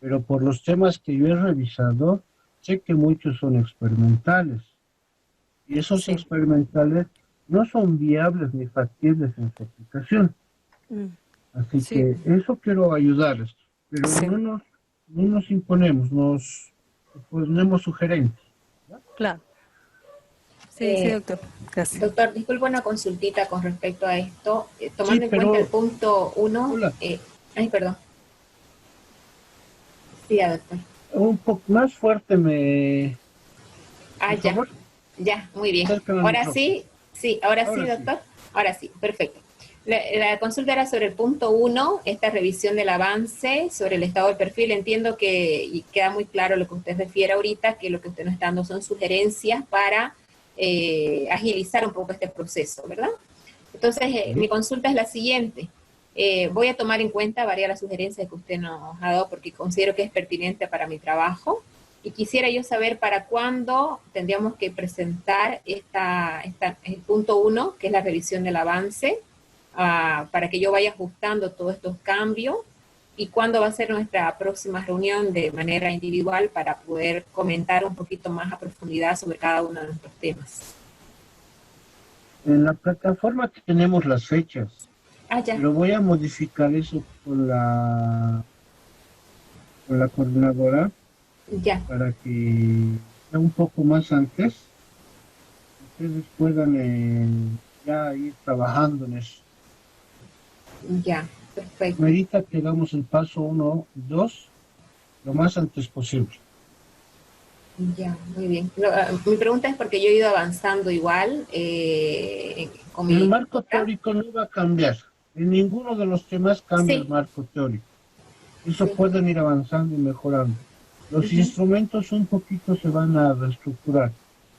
Pero por los temas que yo he revisado, sé que muchos son experimentales. Y esos Sí. experimentales no son viables ni factibles en su aplicación. Así Sí. que eso quiero ayudarles. Pero Sí. no nos imponemos, nos ponemos sugerencias. Claro. Sí, doctor. Gracias. Doctor, disculpa una consultita con respecto a esto. Tomando en pero- cuenta el punto 1. Hola. Ay, perdón. Sí, doctor. Un poco más fuerte Ah, por ya. favor. Ya, muy bien. Acércame al Ahora micrófono. sí, ahora sí, Ahora sí. doctor. Ahora sí, perfecto. La consulta era sobre el punto 1, esta revisión del avance sobre el estado del perfil. Entiendo que y queda muy claro lo que usted refiere ahorita, que lo que usted nos está dando son sugerencias para agilizar un poco este proceso, ¿verdad? Entonces, mi consulta es la siguiente. Voy a tomar en cuenta varias de las sugerencias que usted nos ha dado porque considero que es pertinente para mi trabajo. Y quisiera yo saber para cuándo tendríamos que presentar el punto 1, que es la revisión del avance, para que yo vaya ajustando todos estos cambios, y cuándo va a ser nuestra próxima reunión de manera individual para poder comentar un poquito más a profundidad sobre cada uno de nuestros temas. En la plataforma tenemos las fechas, Ah, ya. pero voy a modificar eso con la coordinadora Ya. para que sea un poco más antes, ustedes puedan ya ir trabajando en eso. Ya, perfecto. Medita que hagamos el paso 1 y 2 lo más antes posible. Ya, muy bien. Mi pregunta es porque yo he ido avanzando igual con El mi... marco teórico no va a cambiar. En ninguno de los temas cambia Sí. el marco teórico. Eso Sí. pueden ir avanzando y mejorando. Los instrumentos un poquito se van a reestructurar,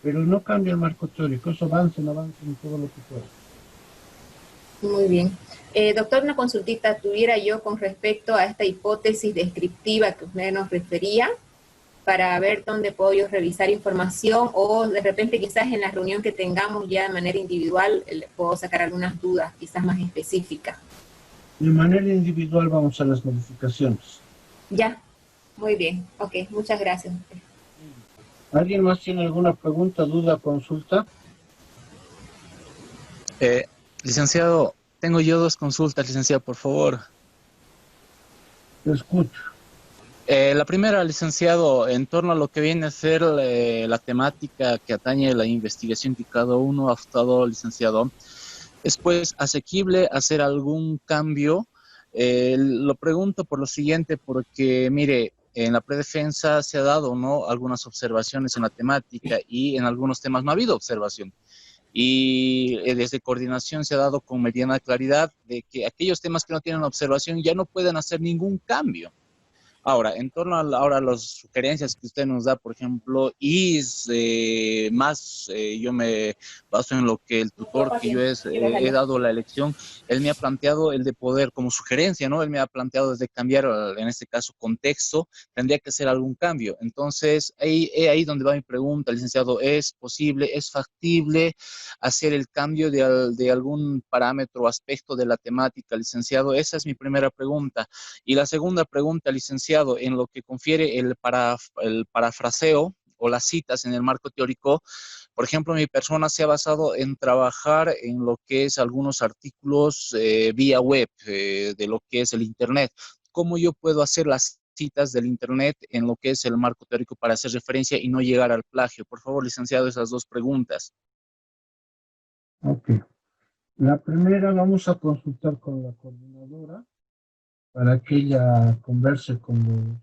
pero no cambia el marco teórico, eso avanza en todo lo que pueda. Muy bien. Doctor, una consultita tuviera yo con respecto a esta hipótesis descriptiva que usted nos refería, para ver dónde puedo yo revisar información o de repente quizás en la reunión que tengamos ya de manera individual le puedo sacar algunas dudas quizás más específicas. De manera individual vamos a las modificaciones. Ya, muy bien. Ok, muchas gracias. ¿Alguien más tiene alguna pregunta, duda, consulta? Licenciado, tengo yo dos consultas, licenciado, por favor. Te escucho. La primera, licenciado, en torno a lo que viene a ser la temática que atañe la investigación que cada uno ha optado, licenciado, ¿es pues asequible hacer algún cambio? Lo pregunto por lo siguiente, porque mire, en la predefensa se ha dado, ¿no?, algunas observaciones en la temática y en algunos temas no ha habido observación. Y desde coordinación se ha dado con mediana claridad de que aquellos temas que no tienen observación ya no pueden hacer ningún cambio. Ahora, en torno a ahora las sugerencias que usted nos da, por ejemplo, y yo me baso en lo que el tutor que yo he dado la elección, él me ha planteado el de poder como sugerencia, ¿no? Él me ha planteado desde cambiar, en este caso, contexto, tendría que hacer algún cambio. Entonces, ahí donde va mi pregunta, licenciado, ¿es posible, es factible hacer el cambio de algún parámetro o aspecto de la temática, licenciado? Esa es mi primera pregunta. Y la segunda pregunta, licenciado, en lo que confiere el parafraseo o las citas en el marco teórico, por ejemplo, mi persona se ha basado en trabajar en lo que es algunos artículos vía web, de lo que es el Internet. ¿Cómo yo puedo hacer las citas del Internet en lo que es el marco teórico para hacer referencia y no llegar al plagio? Por favor, licenciado, esas dos preguntas. Ok. La primera vamos a consultar con la coordinadora para que ella converse con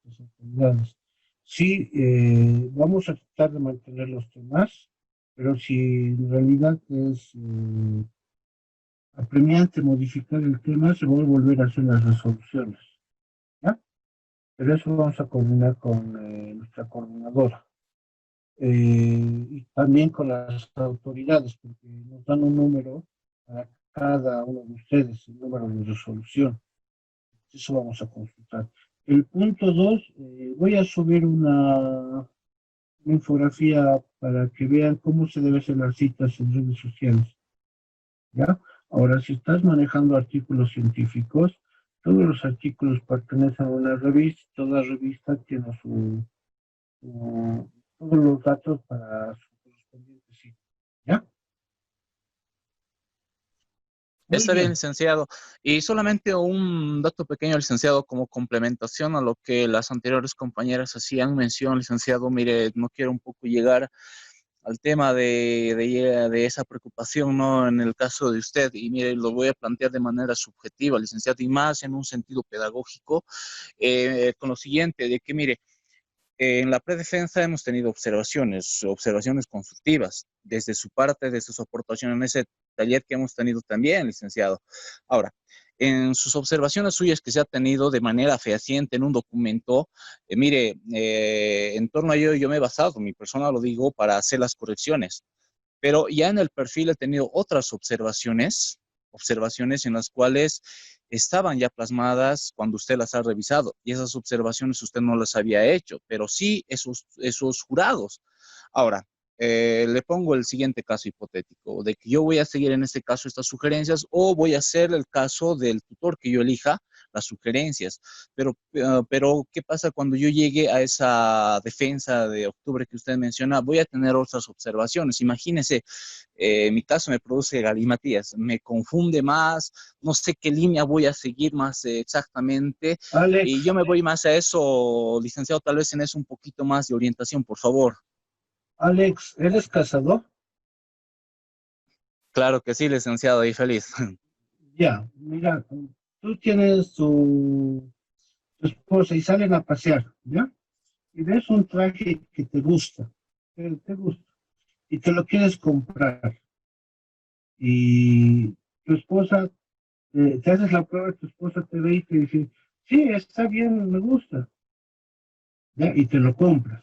las autoridades. Sí, vamos a tratar de mantener los temas, pero si en realidad es apremiante modificar el tema, se va a volver a hacer las resoluciones, ¿ya? Pero eso vamos a coordinar con nuestra coordinadora. Y también con las autoridades, porque nos dan un número para cada uno de ustedes, el número de resolución. Eso vamos a consultar. El punto 2, voy a subir una infografía para que vean cómo se deben hacer las citas en redes sociales. ¿Ya? Ahora, si estás manejando artículos científicos, todos los artículos pertenecen a una revista, toda revista tiene todos los datos para su correspondiente sitio. ¿Ya? Está bien, licenciado. Y solamente un dato pequeño, licenciado, como complementación a lo que las anteriores compañeras hacían mención, licenciado. Mire, no quiero un poco llegar al tema de esa preocupación, ¿no?, en el caso de usted. Y mire, lo voy a plantear de manera subjetiva, licenciado, y más en un sentido pedagógico, con lo siguiente, de que mire, en la predefensa hemos tenido observaciones constructivas, desde su parte, desde su aportación en ese taller que hemos tenido también, licenciado. Ahora, en sus observaciones suyas que se ha tenido de manera fehaciente en un documento, mire, en torno a ello yo me he basado, mi persona lo digo, para hacer las correcciones. Pero ya en el perfil he tenido otras observaciones en las cuales estaban ya plasmadas cuando usted las ha revisado, y esas observaciones usted no las había hecho, pero sí esos jurados. Ahora, le pongo el siguiente caso hipotético, de que yo voy a seguir en este caso estas sugerencias, o voy a hacer el caso del tutor que yo elija, las sugerencias. Pero ¿qué pasa cuando yo llegue a esa defensa de octubre que usted menciona? Voy a tener otras observaciones. Imagínese, mi caso me produce galimatías, me confunde más, no sé qué línea voy a seguir más exactamente, Alex, y yo me voy más a eso, licenciado, tal vez en eso un poquito más de orientación, por favor. Alex, ¿eres casado? Claro que sí, licenciado, y feliz. Ya, mira, tú tienes tu esposa y salen a pasear, ¿ya? Y ves un traje que te gusta, te gusta, y te lo quieres comprar. Y tu esposa, te haces la prueba, tu esposa te ve y te dice, sí, está bien, me gusta, ¿ya? Y te lo compras.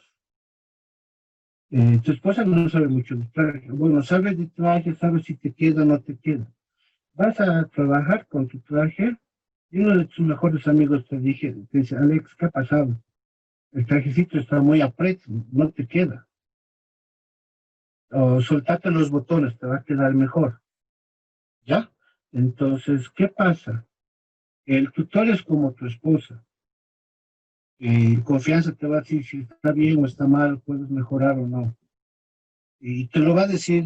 Tu esposa no sabe mucho de traje. Bueno, sabe de traje, sabe si te queda o no te queda. Vas a trabajar con tu traje y uno de tus mejores amigos te dice, Alex, ¿qué ha pasado? El trajecito está muy apreto, no te queda. O soltate los botones, te va a quedar mejor. ¿Ya? Entonces, ¿qué pasa? El tutor es como tu esposa. Confianza te va a decir si está bien o está mal, puedes mejorar o no. Y te lo va a decir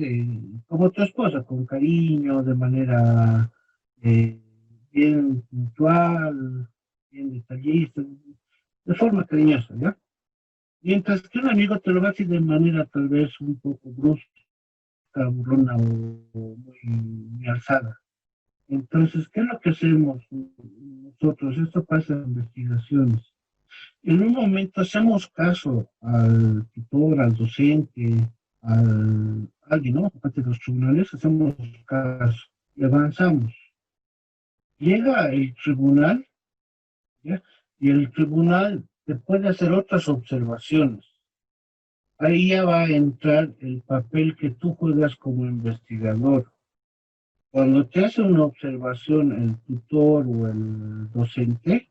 como tu esposa, con cariño, de manera bien puntual, bien detallista, de forma cariñosa, ¿ya? Mientras que un amigo te lo va a decir de manera tal vez un poco brusca, burlona o muy alzada. Entonces, ¿qué es lo que hacemos nosotros? Esto pasa en investigaciones. En un momento hacemos caso al tutor, al docente, a alguien, ¿no? Ante los tribunales, hacemos caso y avanzamos. Llega el tribunal, ¿ya? Y el tribunal te puede hacer otras observaciones. Ahí ya va a entrar el papel que tú juegas como investigador. Cuando te hace una observación el tutor o el docente,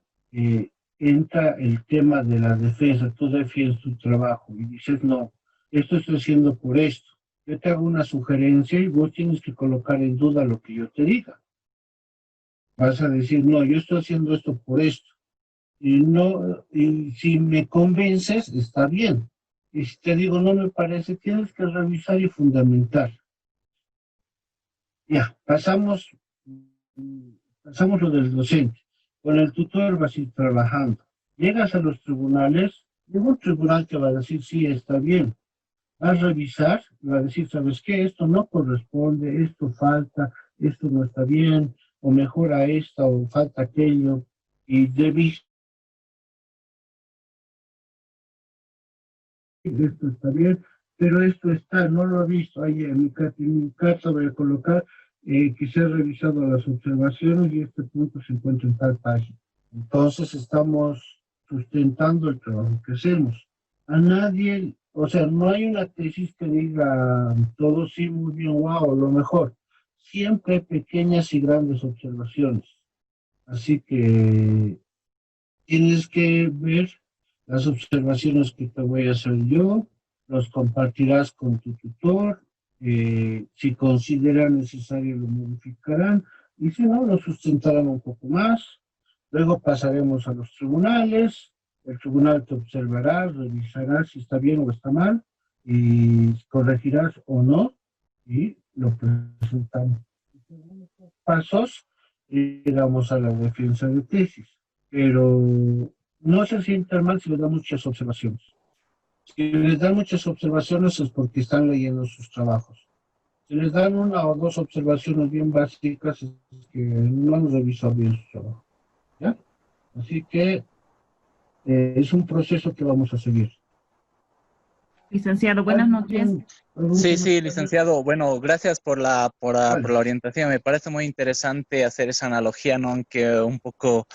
entra el tema de la defensa. Tú defiendes tu trabajo y dices, no, esto estoy haciendo por esto. Yo te hago una sugerencia y vos tienes que colocar en duda lo que yo te diga. Vas a decir, no, yo estoy haciendo esto por esto. Y si me convences, está bien. Y si te digo, no me parece, tienes que revisar y fundamentar. Ya, pasamos lo del docente. Con el tutor vas a ir trabajando. Llegas a los tribunales, ningún tribunal te va a decir, sí, está bien. Vas a revisar, va a decir, ¿sabes qué? Esto no corresponde, esto falta, esto no está bien, o mejora esta, o falta aquello. Y debes, esto está bien, pero esto está, no lo he visto. Ahí en mi carta voy a colocar que se ha revisado las observaciones y este punto se encuentra en tal página. Entonces estamos sustentando el trabajo que hacemos. A nadie, o sea, no hay una tesis que diga todo sí, muy bien, wow, lo mejor. Siempre hay pequeñas y grandes observaciones. Así que tienes que ver las observaciones que te voy a hacer yo, los compartirás con tu tutor, si consideran necesario lo modificarán y si no, lo sustentarán un poco más. Luego pasaremos a los tribunales, el tribunal te observará, revisará si está bien o está mal y corregirás o no y lo presentamos. Pasos y llegamos a la defensa de tesis, pero no se sientan mal si les dan muchas observaciones. Si les dan muchas observaciones es porque están leyendo sus trabajos. Si les dan una o dos observaciones bien básicas es que no han revisado bien su trabajo. ¿Ya? Así que es un proceso que vamos a seguir. Licenciado, buenas noches. Sí, licenciado. Bueno, gracias por la orientación. Me parece muy interesante hacer esa analogía, ¿no? Aunque un poco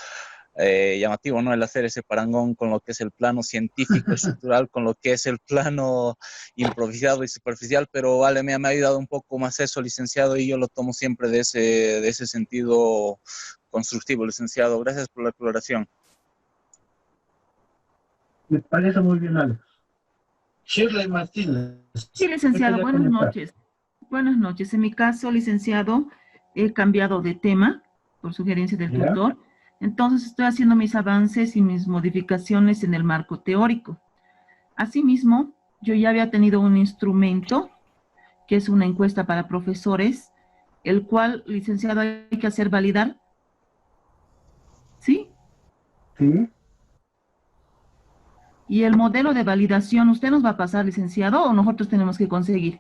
llamativo, ¿no? El hacer ese parangón con lo que es el plano científico estructural, con lo que es el plano improvisado y superficial, pero vale, me ha ayudado un poco más eso, licenciado, y yo lo tomo siempre de ese sentido constructivo, licenciado. Gracias por la aclaración. Me parece muy bien, Alex. Shirley Martínez. Sí, licenciado, buenas noches. Buenas noches. En mi caso, licenciado, he cambiado de tema por sugerencia del tutor. Entonces, estoy haciendo mis avances y mis modificaciones en el marco teórico. Asimismo, yo ya había tenido un instrumento, que es una encuesta para profesores, el cual, licenciado, hay que hacer validar. ¿Sí? Sí. ¿Y el modelo de validación usted nos va a pasar, licenciado, o nosotros tenemos que conseguir?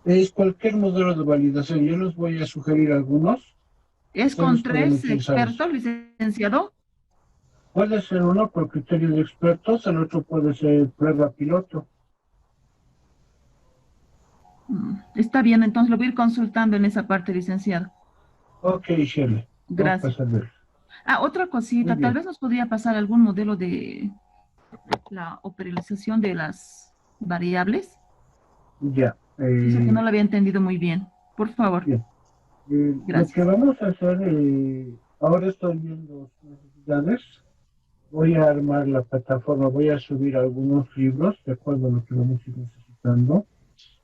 Es cualquier modelo de validación. Yo les voy a sugerir algunos. ¿Es con 3 expertos, licenciado? Puede ser uno por criterio de expertos, el otro puede ser prueba piloto. Está bien, entonces lo voy a ir consultando en esa parte, licenciado. Ok, Shirley. Gracias. Otra cosita, tal vez nos podría pasar algún modelo de la operación de las variables. Ya. Dice que no lo había entendido muy bien. Por favor. Bien. Lo Gracias. que vamos a hacer, ahora estoy viendo necesidades. Voy a armar la plataforma, voy a subir algunos libros de acuerdo a lo que vamos a ir necesitando.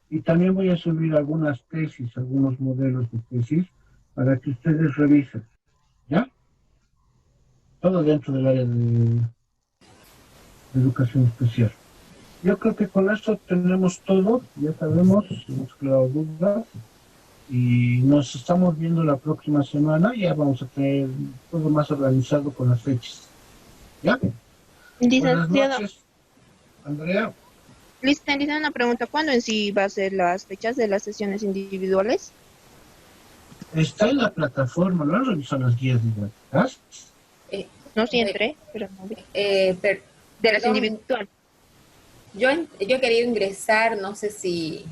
Y también voy a subir algunas tesis, algunos modelos de tesis para que ustedes revisen. ¿Ya? Todo dentro del área de educación especial. Yo creo que con esto tenemos todo, ya sabemos, hemos creado dudas y nos estamos viendo la próxima semana. Ya vamos a tener todo más organizado con las fechas. ¿Ya? Buenas Licenciado, noches, Andrea. licenciado, una pregunta. ¿Cuándo en sí va a ser las fechas de las sesiones individuales? Está en la plataforma, lo han revisado las guías didácticas. No, sí entré, pero no vi. De De las individuales. Yo he querido ingresar, no sé si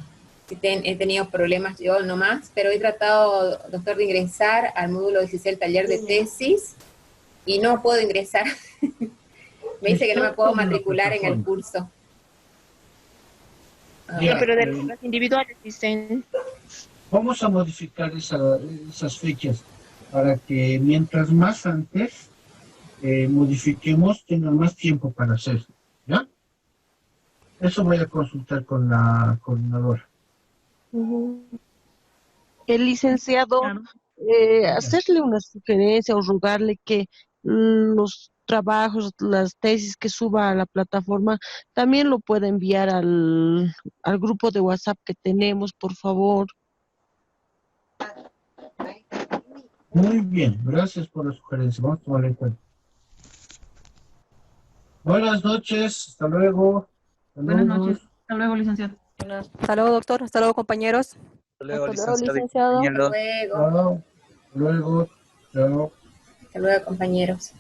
he tenido problemas yo nomás, pero he tratado, doctor, de ingresar al módulo 16, el taller de tesis, y no puedo ingresar. Me dice que no me puedo matricular en el curso. Ya, No, pero de las individuales dicen. vamos a modificar esas fechas para que mientras más antes modifiquemos, tengan más tiempo para hacerlo. ¿Ya? Eso voy a consultar con la coordinadora. El licenciado, Claro. hacerle una sugerencia o rogarle que los trabajos, las tesis que suba a la plataforma, también lo pueda enviar al grupo de WhatsApp que tenemos, por favor. Muy bien, gracias por la sugerencia. Vamos a tomarla en cuenta. Buenas noches, hasta luego. Buenas Saludos. noches. Hasta luego, licenciado. Hasta luego, doctor. Hasta luego, compañeros. Hasta luego, Hasta luego, licenciado y licenciado. compañeros. Luego, Chao. Luego. Chao. hasta luego, compañeros.